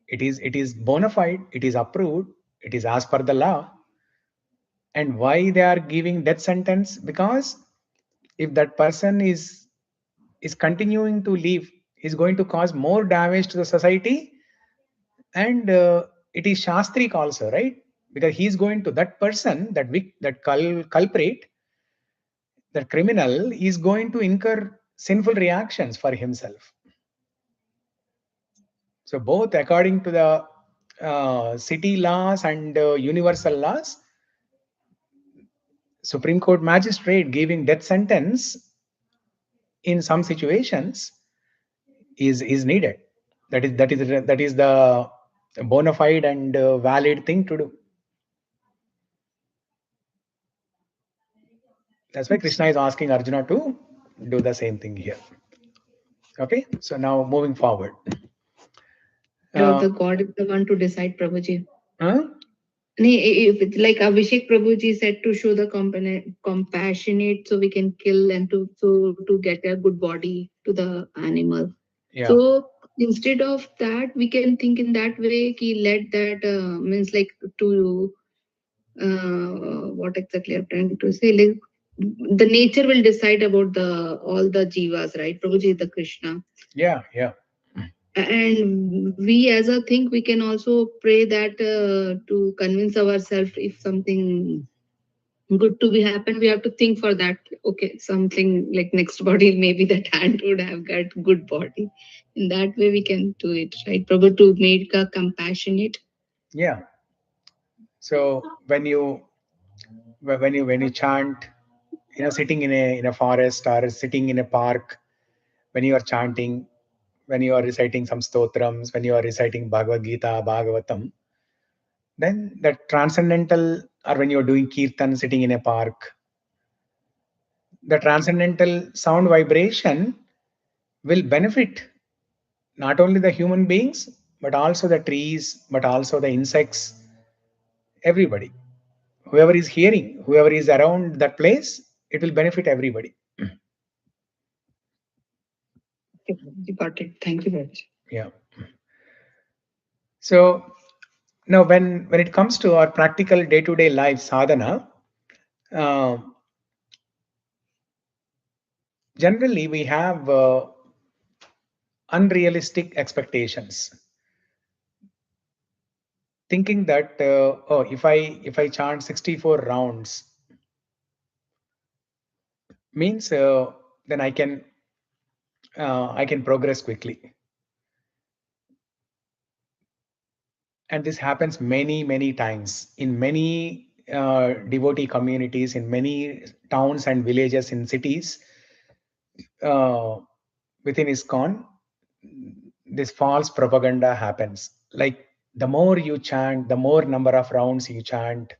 it is bona fide, it is approved, it is as per the law. And why they are giving death sentence? Because if that person is continuing to live, is going to cause more damage to the society, and it is shastric also, right? Because he is going to, that person, that culprit, the criminal is going to incur sinful reactions for himself. So both according to the city laws and universal laws, Supreme Court magistrate giving death sentence in some situations is needed. That is the bona fide and valid thing to do. That's why Krishna is asking Arjuna to do the same thing here. Okay, so now moving forward. The God is the one to decide, Prabhuji. Huh? If like Abhishek Prabhuji said, to show the compassionate, so we can kill and to get a good body to the animal. Yeah. So instead of that, we can think in that way. Ki let that means like to what exactly I'm trying to say. Like the nature will decide about the all the jivas, right? Prabhuji, the Krishna. Yeah. Yeah. And we as a thing, we can also pray that to convince ourselves if something good to be happen, we have to think for that. Okay, something like next body, maybe that hand would have got good body. In that way, we can do it, right? Prabhu, to make a compassionate. Yeah. So when you chant, sitting in a forest or sitting in a park, when you are chanting, when you are reciting some stotrams, when you are reciting Bhagavad Gita, Bhagavatam, then that transcendental, or when you are doing kirtan sitting in a park, the transcendental sound vibration will benefit not only the human beings, but also the trees, but also the insects, everybody. Whoever is hearing, whoever is around that place, it will benefit everybody. You got it. Thank you very much. Yeah. So now when it comes to our practical day-to-day life sadhana, generally we have unrealistic expectations, thinking that oh, if I chant 64 rounds, means then I can progress quickly. And this happens many times in many devotee communities, in many towns and villages, in cities, within ISKCON. This false propaganda happens. Like the more you chant, the more number of rounds you chant,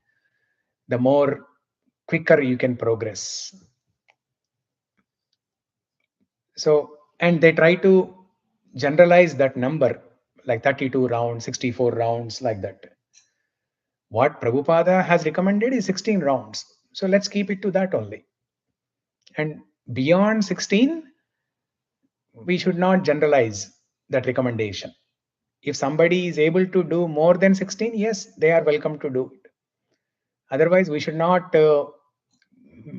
the more quicker you can progress. So, and they try to generalize that number, like 32 rounds, 64 rounds, like that. What Prabhupada has recommended is 16 rounds. So let's keep it to that only. And beyond 16, we should not generalize that recommendation. If somebody is able to do more than 16, yes, they are welcome to do it. Otherwise, we should not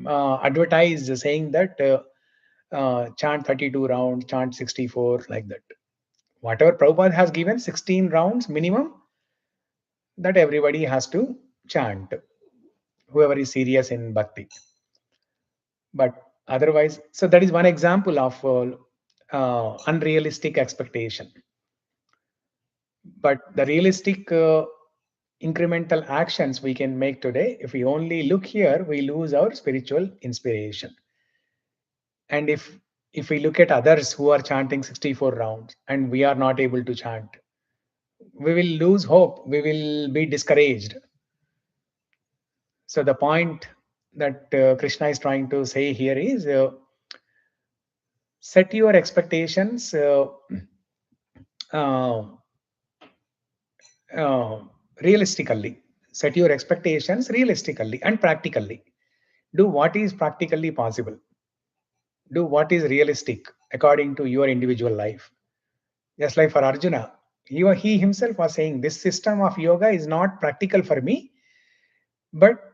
advertise saying that chant 32 rounds, chant 64, like that. Whatever Prabhupada has given, 16 rounds minimum, that everybody has to chant, whoever is serious in bhakti. But otherwise, so that is one example of unrealistic expectation. But the realistic incremental actions we can make today, if we only look here, we lose our spiritual inspiration. And if we look at others who are chanting 64 rounds and we are not able to chant, we will lose hope, we will be discouraged. So the point that Krishna is trying to say here is set your expectations realistically. Set your expectations realistically and practically. Do what is practically possible. Do what is realistic according to your individual life. Just like for Arjuna, he himself was saying, this system of yoga is not practical for me, but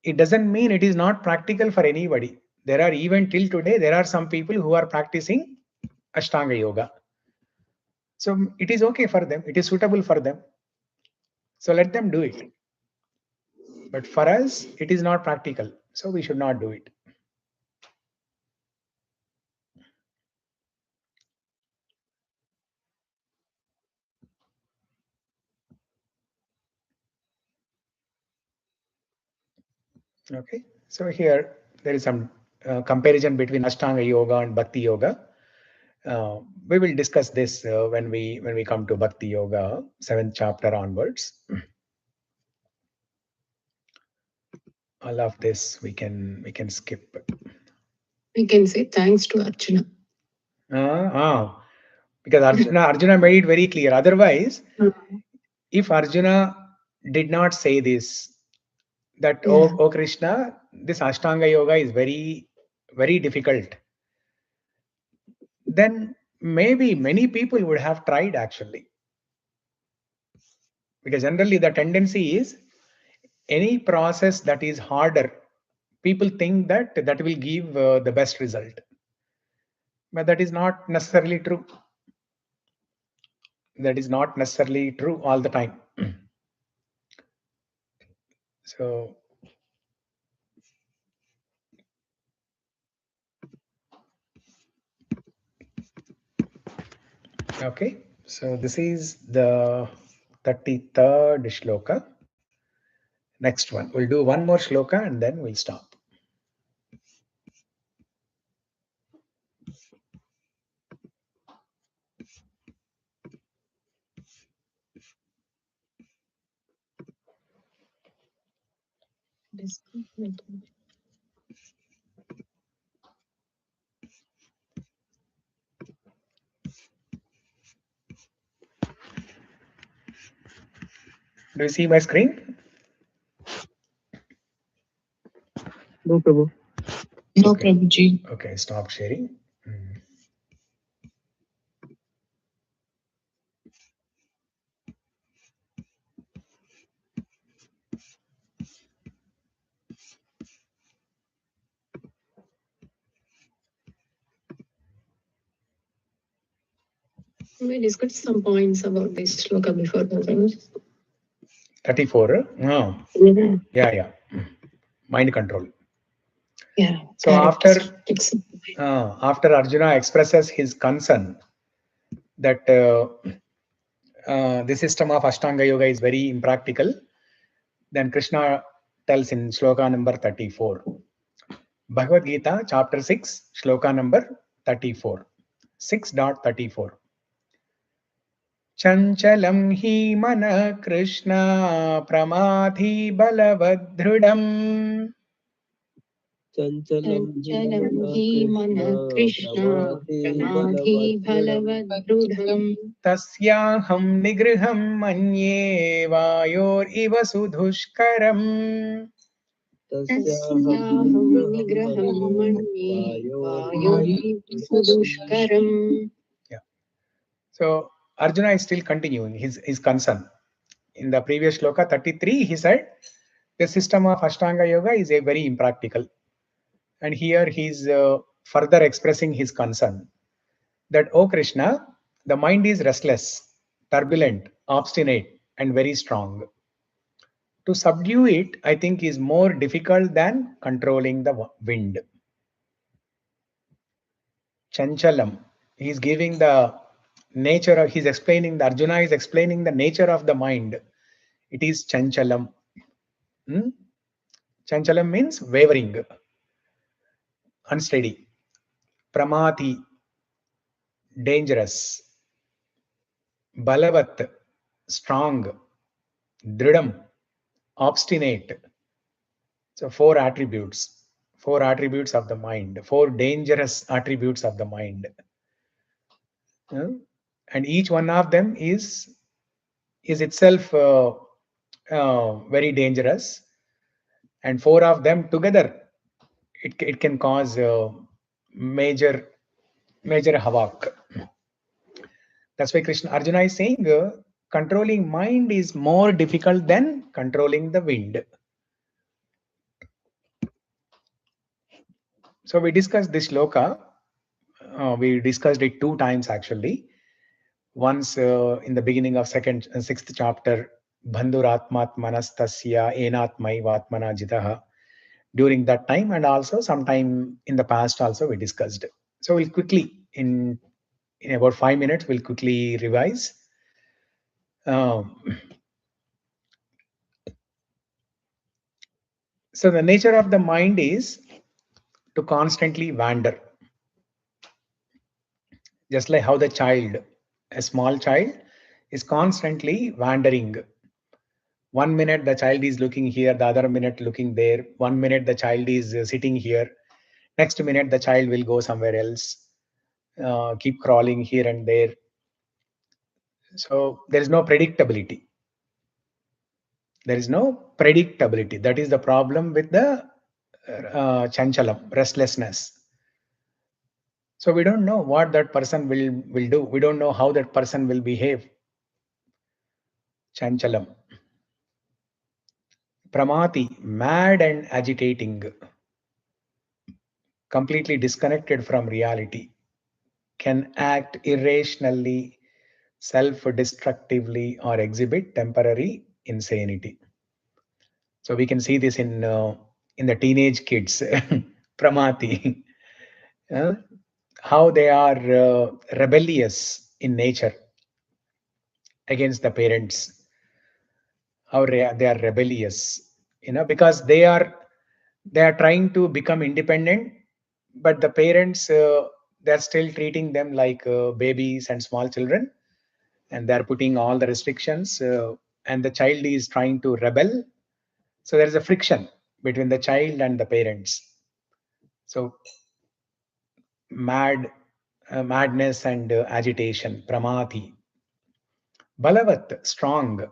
it doesn't mean it is not practical for anybody. There are, even till today, there are some people who are practicing Ashtanga yoga. So it is okay for them. It is suitable for them. So let them do it. But for us, it is not practical. So we should not do it. Okay. So here there is some comparison between Ashtanga yoga and Bhakti yoga. We will discuss this when we come to Bhakti yoga, 7th chapter onwards. All of this we can skip. We can say thanks to Arjuna. Because Arjuna made it very clear. Otherwise, if Arjuna did not say this, that oh Krishna, this Ashtanga yoga is very, very difficult, then maybe many people would have tried actually. Because generally the tendency is any process that is harder, people think that will give the best result. But that is not necessarily true. That is not necessarily true all the time. So okay, so this is the 33rd shloka. Next one, we'll do one more shloka and then we'll stop. Do you see my screen? No, Prabhu. No, Okay. Prabhuji. Okay, stop sharing. We discussed some points about this shloka before. 34. No. Yeah. Mind control. Yeah. So after Arjuna expresses his concern that the system of Ashtanga yoga is very impractical, then Krishna tells in shloka number 34. Bhagavad Gita, chapter 6, shloka number 34. 6.34. Chanchalam hi mana Krishna pramadhi balavadhrudam. Chanchalam hi mana Krishna pramadhi balavadhrudam. Tasyaham nigriham manye vayor iva sudhushkaram. Yeah. So Arjuna is still continuing his concern. In the previous shloka 33, he said the system of Ashtanga Yoga is a very impractical. And here he's further expressing his concern that, oh Krishna, the mind is restless, turbulent, obstinate, and very strong. To subdue it, I think, is more difficult than controlling the wind. Chanchalam. He's giving the nature of, he's explaining, the Arjuna is explaining the nature of the mind. It is chanchalam. Chanchalam means wavering, unsteady. Pramati, dangerous. Balavat, strong. Dridam, obstinate. So four attributes of the mind, four dangerous attributes of the mind. And each one of them is itself very dangerous. And four of them together, it can cause major havoc. That's why Arjuna is saying controlling mind is more difficult than controlling the wind. So we discussed this shloka. We discussed it 2 times actually. Once in the beginning of 6th chapter, Bandhuratmatmanastasya enatmai vatmana jitaha. During that time, and also sometime in the past also we discussed. So we'll quickly, in about 5 minutes, we'll quickly revise. So the nature of the mind is to constantly wander. Just like how a small child is constantly wandering. 1 minute the child is looking here, the other minute looking there. 1 minute the child is sitting here. Next minute the child will go somewhere else. Keep crawling here and there. So there is no predictability. There is no predictability. That is the problem with the chanchalam, restlessness. So we don't know what that person will do. We don't know how that person will behave. Chanchalam. Pramati, mad and agitating. Completely disconnected from reality. Can act irrationally, self-destructively, or exhibit temporary insanity. So we can see this in the teenage kids, Pramati. How they are rebellious in nature against the parents. How they are rebellious, because they are trying to become independent, but the parents they're still treating them like babies and small children, and they're putting all the restrictions, and the child is trying to rebel. So there is a friction between the child and the parents. So madness and agitation, pramati. Balavat, strong.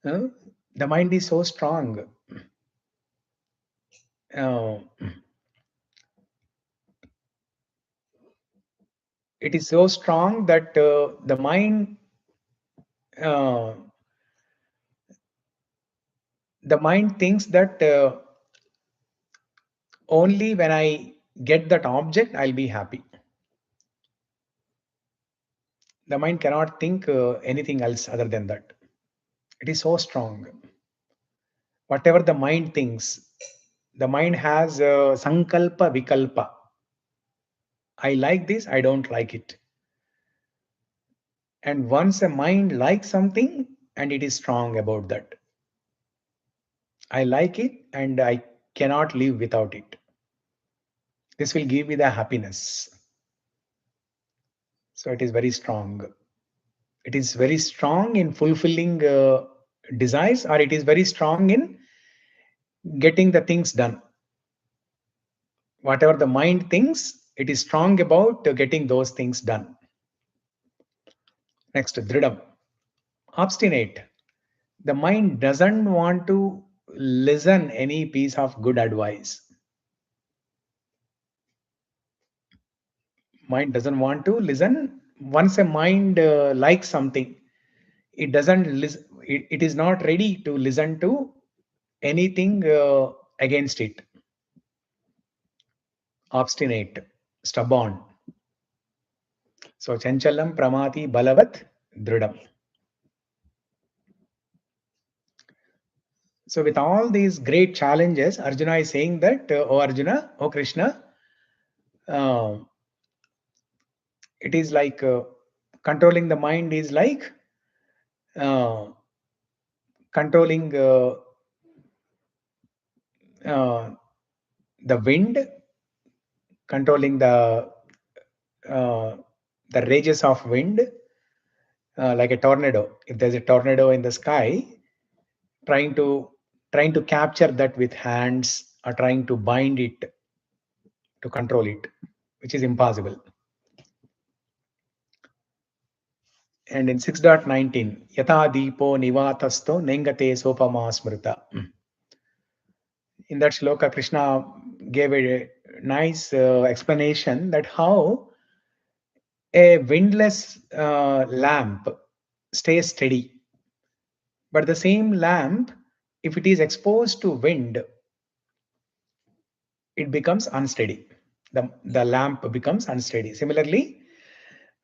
The mind is so strong. It is so strong that the mind thinks that only when I get that object, I'll be happy. The mind cannot think anything else other than that. It is so strong. Whatever the mind thinks, the mind has sankalpa vikalpa. I like this, I don't like it. And once a mind likes something, and it is strong about that, I like it and I cannot live without it. This will give me the happiness. So it is very strong. It is very strong in fulfilling desires, or it is very strong in getting the things done. Whatever the mind thinks, it is strong about getting those things done. Next, dridam, obstinate. The mind doesn't want to listen any piece of good advice. Mind doesn't want to listen. Once a mind likes something, it doesn't listen. It is not ready to listen to anything against it. Obstinate, stubborn. So chanchalam pramati balavat dridam. So with all these great challenges, Arjuna is saying that, oh Arjuna, oh Krishna, it is like controlling the mind is like controlling the wind, controlling the rages of wind, like a tornado. If there's a tornado in the sky, trying to capture that with hands or trying to bind it to control it, which is impossible. And in 6.19, Yata Deepo Nivatasto Nengate Sopama Smrita. In that shloka, Krishna gave a nice explanation that how a windless lamp stays steady. But the same lamp, if it is exposed to wind, it becomes unsteady. The lamp becomes unsteady. Similarly,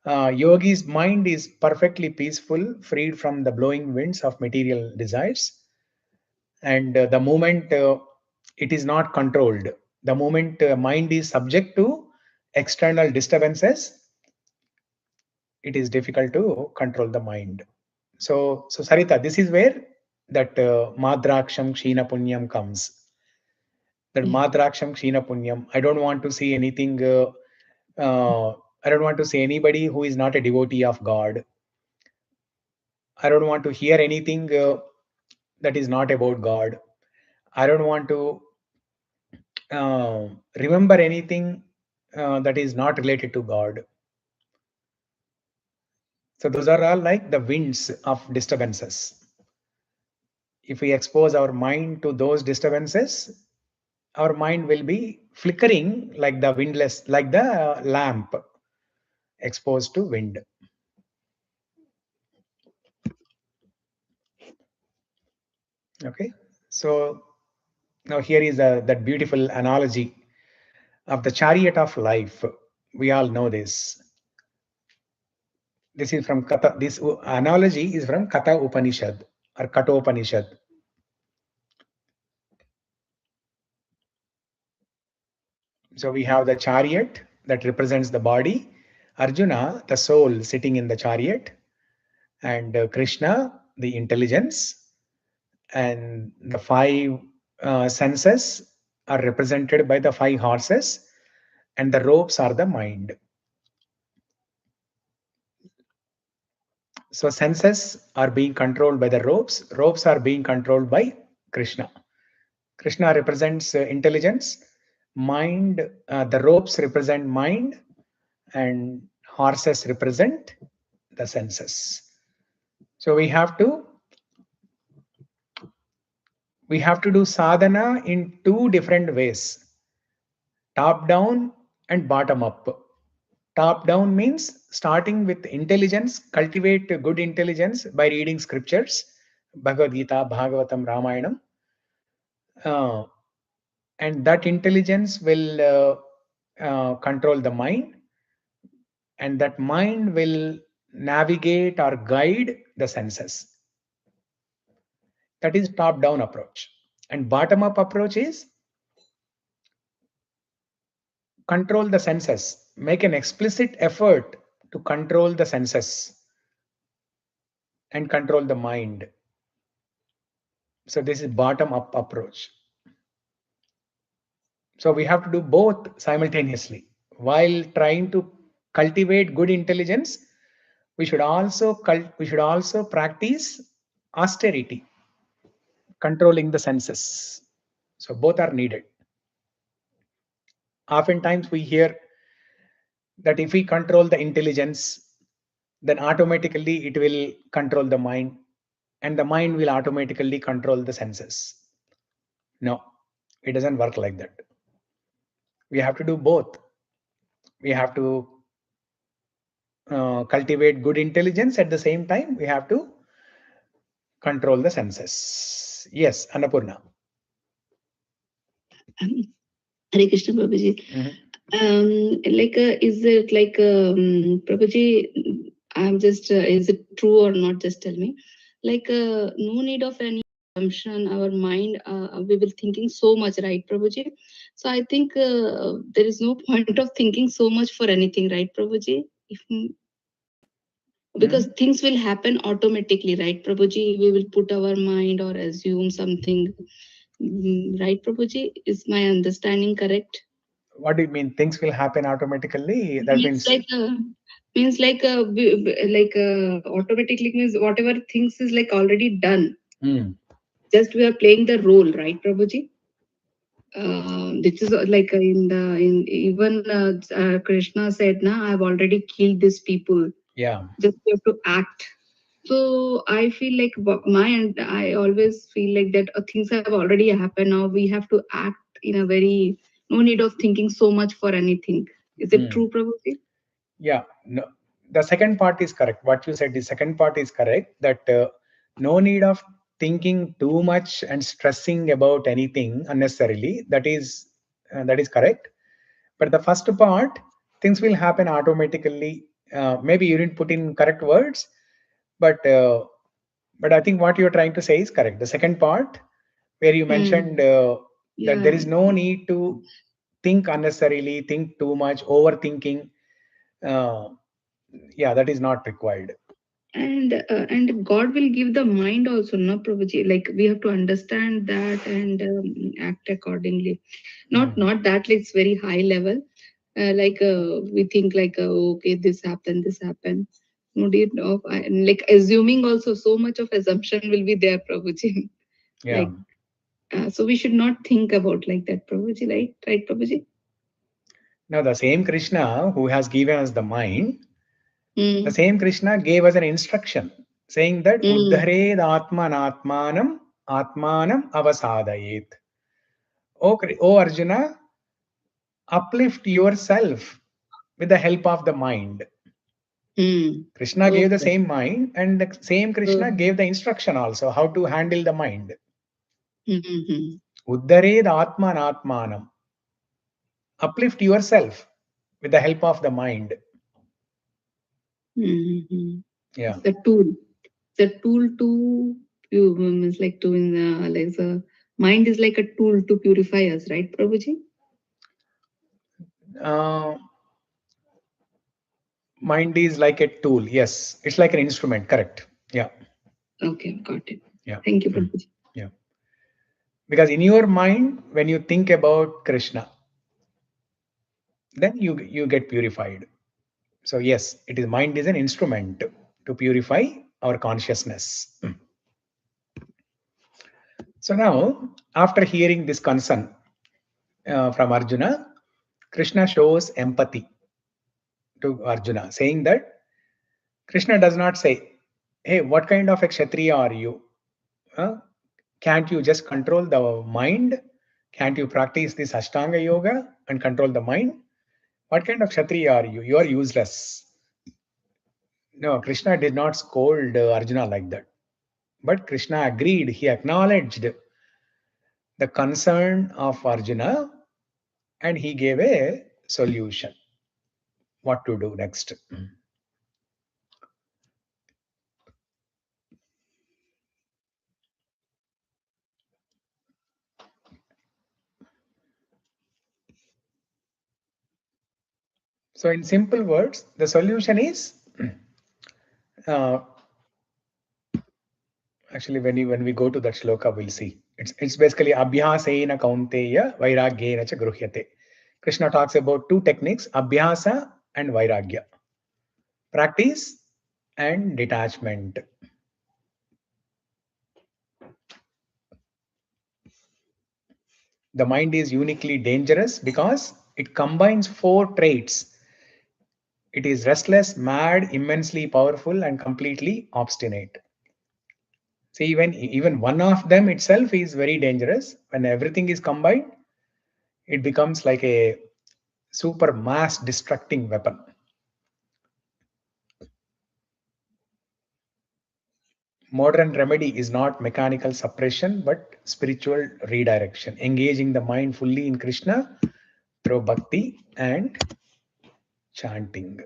Yogi's mind is perfectly peaceful, freed from the blowing winds of material desires. And the moment it is not controlled, the moment mind is subject to external disturbances, it is difficult to control the mind. So Sarita, this is where that Madraksham Kshina Punyam comes. That Madraksham Kshina Punyam. I don't want to see anything. I don't want to see anybody who is not a devotee of God. I don't want to hear anything that is not about God. I don't want to remember anything that is not related to God. So those are all like the winds of disturbances. If we expose our mind to those disturbances, our mind will be flickering like the windless, like the lamp exposed to wind. Okay, so now here is that beautiful analogy of the chariot of life. We all know this. This is from Kata. This analogy is from Kata Upanishad or Katopanishad. So we have the chariot that represents the body, Arjuna, the soul sitting in the chariot, and Krishna, the intelligence, and the five senses are represented by the five horses, and the ropes are the mind. So senses are being controlled by the ropes. Ropes are being controlled by Krishna. Krishna represents intelligence. Mind, the ropes represent mind, and horses represent the senses. So we have to do sadhana in two different ways: top down and bottom up. Top down means starting with intelligence, cultivate good intelligence by reading scriptures, Bhagavad Gita, Bhagavatam, Ramayanam. And that intelligence will control the mind, and that mind will navigate or guide the senses. That is top down approach. And bottom up approach is control the senses, make an explicit effort to control the senses and control the mind. So this is bottom up approach. So we have to do both simultaneously. While trying to cultivate good intelligence, we should also practice austerity, controlling the senses. So both are needed. Oftentimes we hear that if we control the intelligence, then automatically it will control the mind, and the mind will automatically control the senses. No, it doesn't work like that. We have to do both. We have to cultivate good intelligence. At the same time, we have to control the senses. Yes, Annapurna. Hare Krishna, Prabhuji. Is it like, Prabhuji, I'm just, is it true or not? Just tell me. No need of any assumption. Our mind, we will thinking so much, right, Prabhuji? So I think there is no point of thinking so much for anything, right, Prabhuji? Because things will happen automatically, right, Prabhuji? We will put our mind or assume something. Right, Prabhuji? Is my understanding correct? What do you mean? Things will happen automatically? That means automatically means whatever things is like already done. Just we are playing the role, right, Prabhuji? This is like in even Krishna said, "Na, I've already killed these people." Yeah. Just you have to act. So I feel like I always feel like that things have already happened. Now we have to act in a very, no need of thinking so much for anything. Is it true, Prabhuji? Yeah. No, the second part is correct. What you said, the second part is correct. That no need of thinking too much and stressing about anything unnecessarily. That is correct. But the first part, things will happen automatically. Maybe you didn't put in correct words, but I think what you're trying to say is correct. The second part, where you mentioned that there is no need to think unnecessarily, think too much, overthinking. Yeah, that is not required. And God will give the mind also, no, Prabhuji? Like we have to understand that and act accordingly. Not that like it's very high level. We think like okay, this happened. No need of like assuming also, so much of assumption will be there, Prabhuji. Yeah. So we should not think about like that, Prabhuji, right, Prabhuji? Now the same Krishna who has given us the mind, the same Krishna gave us an instruction saying that Uddhared Atmanatmanam Atmanam Avasadayet. O Arjuna, uplift yourself with the help of the mind. Krishna gave the same mind, and the same Krishna gave the instruction also how to handle the mind. Uddhared Atmanatmanam. Uplift yourself with the help of the mind. Yeah. The tool to means like to in like the mind is like a tool to purify us, right, Prabhuji? Mind is like a tool. Yes, it's like an instrument. Correct. Yeah. Okay, got it. Yeah. Thank you, Prabhuji. Yeah. Because in your mind, when you think about Krishna, then you get purified. So yes, it is mind is an instrument to purify our consciousness. So now, after hearing this concern from Arjuna, Krishna shows empathy to Arjuna, saying that Krishna does not say, "Hey, what kind of a Kshatriya are you? Can't you just control the mind? Can't you practice this Ashtanga Yoga and control the mind? What kind of Kshatriya are you? You are useless." No, Krishna did not scold Arjuna like that. But Krishna agreed, he acknowledged the concern of Arjuna and he gave a solution. What to do next? So, in simple words, the solution is actually when we go to that shloka, we'll see. It's basically abhyasena kaunteya vairagyena cha gruhyate. Krishna talks about two techniques, abhyasa and vairagya. Practice and detachment. The mind is uniquely dangerous because it combines four traits. It is restless, mad, immensely powerful, and completely obstinate. See, even one of them itself is very dangerous. When everything is combined, it becomes like a super mass destructing weapon. Modern remedy is not mechanical suppression, but spiritual redirection, engaging the mind fully in Krishna through bhakti and chanting.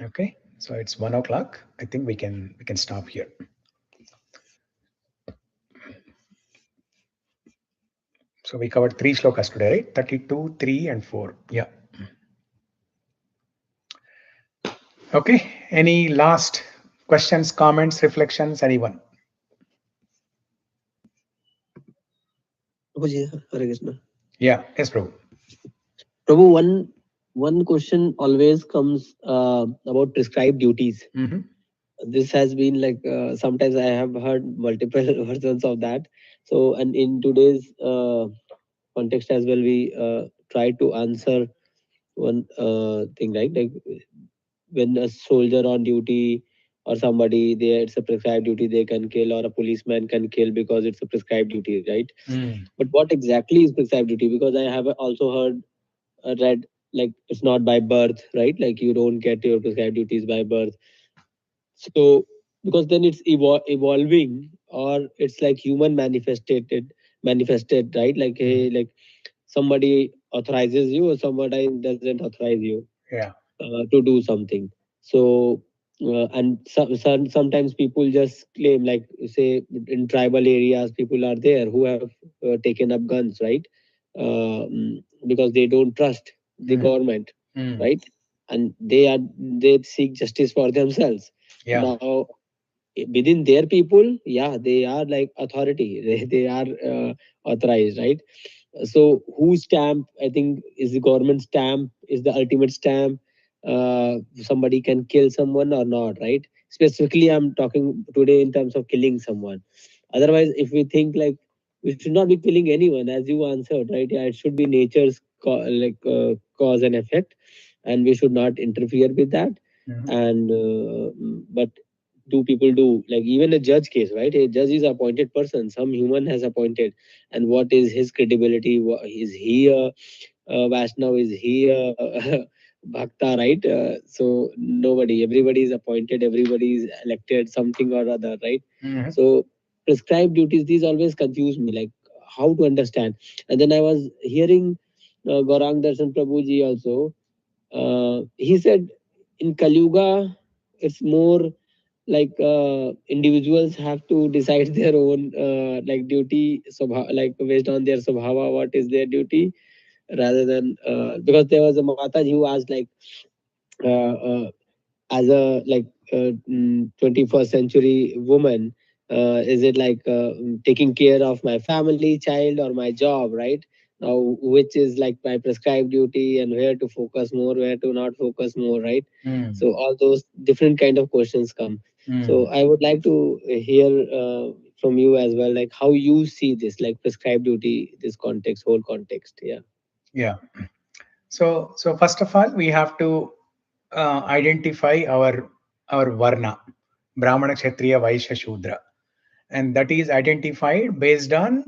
Okay, so it's 1 o'clock. I think we can stop here. So we covered 3 shlokas today, right? 32, 3, and 4. Yeah. Okay. Any last questions, comments, reflections? Anyone? Hare Krishna. Yeah. Yes, Prabhu. Prabhu, one question always comes about prescribed duties. This has been like sometimes I have heard multiple versions of that. So, and in today's context as well, we try to answer one thing, right? Like when a soldier on duty or somebody there, it's a prescribed duty they can kill, or a policeman can kill because it's a prescribed duty, right? But what exactly is prescribed duty? Because I have also heard read like it's not by birth, right? Like you don't get your prescribed duties by birth. So because then it's evolving, or it's like human manifested, right? Like hey, like somebody authorizes you or somebody doesn't authorize you. Yeah. To do something. So and sometimes people just claim, like say in tribal areas, people are there who have taken up guns, right? Because they don't trust the government, right? And they seek justice for themselves. Yeah. Now within their people, yeah, they are like authority. They are authorized, right? So whose stamp, I think, is the government stamp, is the ultimate stamp. Somebody can kill someone or not, right? Specifically I'm talking today in terms of killing someone. Otherwise, if we think like we should not be killing anyone, as you answered, right? Yeah, it should be nature's cause and effect, and we should not interfere with that. And but do people do, like even a judge case, right? A judge is appointed person, some human has appointed, and what is his credibility? Is he a Vaishnav? Is he a bhakta, right? So nobody, everybody is appointed, everybody is elected, something or other, right? So prescribed duties, these always confuse me, like how to understand. And then I was hearing Gaurang Darshan Prabhuji also. He said in Kali Yuga, it's more like individuals have to decide their own like duty, like based on their swabhava, what is their duty, rather than because there was a Mataji who asked like as a like 21st century woman, is it like taking care of my family, child, or my job, right? Now which is like my prescribed duty, and where to focus more, where to not focus more, right? So all those different kind of questions come. So I would like to hear from you as well, like how you see this, like prescribed duty, this context, whole context. Yeah. Yeah. So first of all, we have to identify our varna, Brahmana, Kshatriya, Vaishya, Shudra, and that is identified based on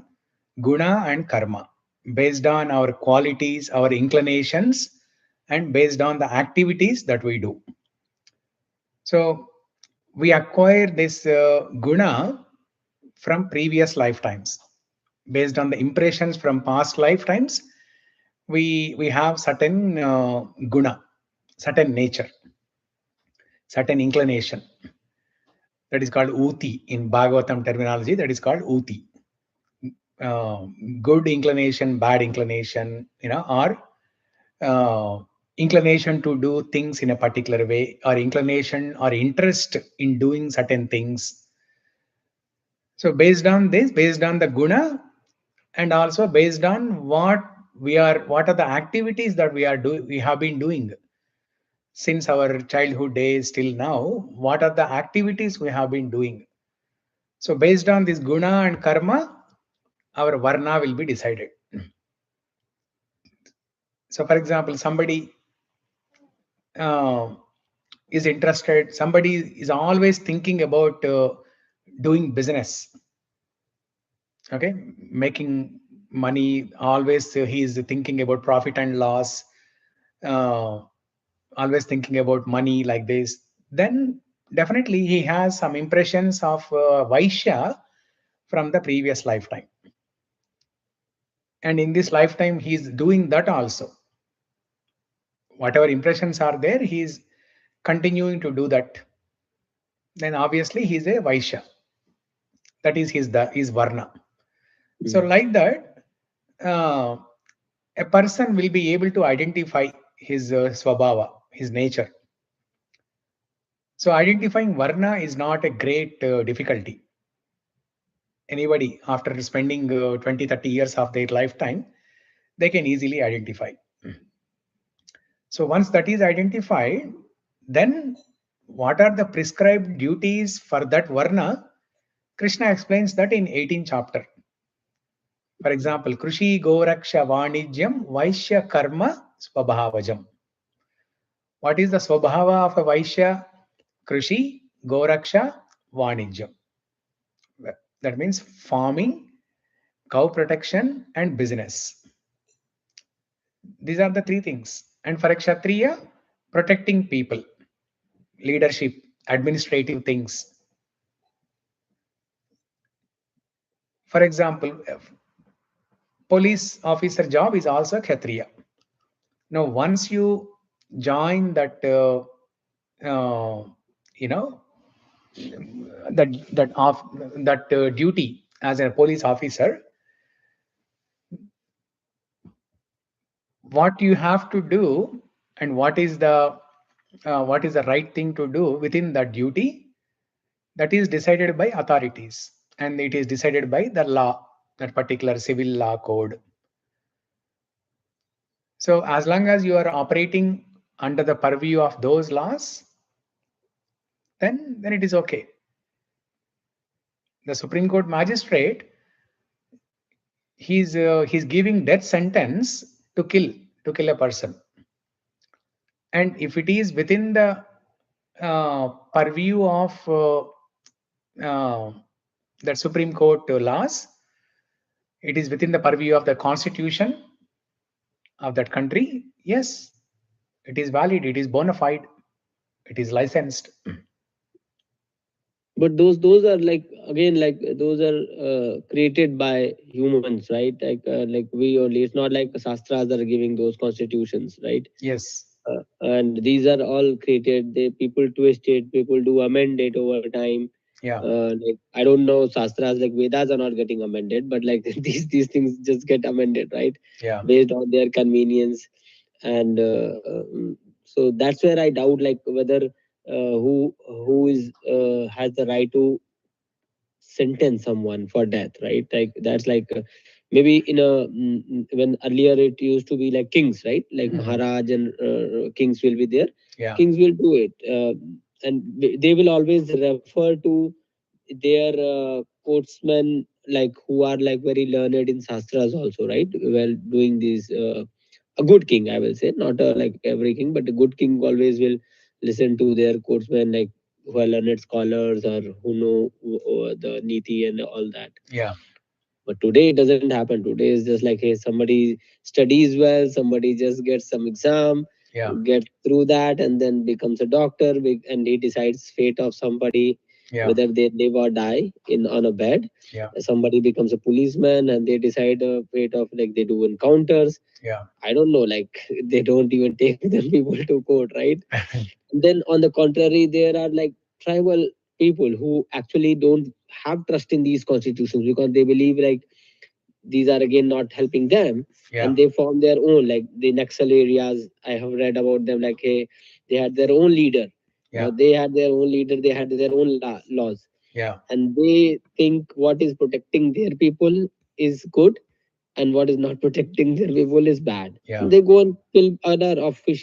guna and karma, based on our qualities, our inclinations, and based on the activities that we do. So we acquire this guna from previous lifetimes. Based on the impressions from past lifetimes, we have certain guna, certain nature, certain inclination. That is called uti in Bhagavatam terminology. That is called uti. Good inclination, bad inclination, or inclination to do things in a particular way, or inclination or interest in doing certain things. So based on this, based on the guna, and also based on what are the activities that we have been doing since our childhood days till now, what are the activities we have been doing. So based on this guna and karma, our varna will be decided. So, for example, somebody is interested, somebody is always thinking about doing business, okay, making money, always he is thinking about profit and loss, uh, always thinking about money like this, then definitely he has some impressions of Vaishya from the previous lifetime. And in this lifetime, he is doing that also. Whatever impressions are there, he is continuing to do that. Then obviously he is a Vaishya. That is his Varna. So like that, a person will be able to identify his Swabhava, his nature. So identifying Varna is not a great difficulty. Anybody, after spending 20, 30 years of their lifetime, they can easily identify. So once that is identified, then what are the prescribed duties for that Varna? Krishna explains that in 18th chapter. For example, Krushi Goraksha Vanijyam Vaishya Karma Swabhavajam. What is the Swabhava of a Vaishya? Krushi Goraksha Vanijyam. That means farming, cow protection, and business. These are the three things. And for a Kshatriya, protecting people, leadership, administrative things. For example, police officer job is also Kshatriya. Now, once you join that, you know, that duty as a police officer, what you have to do and what is the right thing to do within that duty, that is decided by authorities, and it is decided by the law, that particular civil law code. So as long as you are operating under the purview of those laws, then it is okay. The Supreme Court magistrate, he's giving death sentence to kill a person, and if it is within the purview of that Supreme Court laws, it is within the purview of the constitution of that country, yes, it is valid, it is bona fide, it is licensed. But those are like, again, like those are created by humans, right? Like we only, it's not like the Shastras are giving those constitutions, right? Yes. And these are all created. They, people twist it, people do amend it over time. Yeah. Like I don't know, Shastras like Vedas are not getting amended, but like these things just get amended, right? Yeah. Based on their convenience. And so that's where I doubt like whether who is has the right to sentence someone for death, right? Like that's like maybe in a when earlier it used to be like kings, right? Like Maharaj and kings will be there. Yeah. Kings will do it, and they will always refer to their courtsmen, like who are like very learned in shastras also, right? Well, doing these a good king, I will say, not like every king, but a good king always will listen to their courtsmen, like who are learned scholars or who know the niti and all that. Yeah. But today it doesn't happen. Today is just like, hey, somebody studies well, somebody just gets some exam, Yeah. get through that, and then becomes a doctor, and he decides fate of somebody, Yeah. whether they live or die in on a bed. Yeah. Somebody becomes a policeman, and they decide fate of, like they do encounters. Yeah. I don't know, like they don't even take the people to court, right? Then on the contrary, there are like tribal people who actually don't have trust in these constitutions because they believe like these are again not helping them. Yeah. And they form their own, like the Naxal areas. I have read about them, like hey, they had their own leader. Yeah. They had their own leader, they had their own laws. Yeah. And they think what is protecting their people is good and what is not protecting their people is bad. Yeah. They go and kill other officials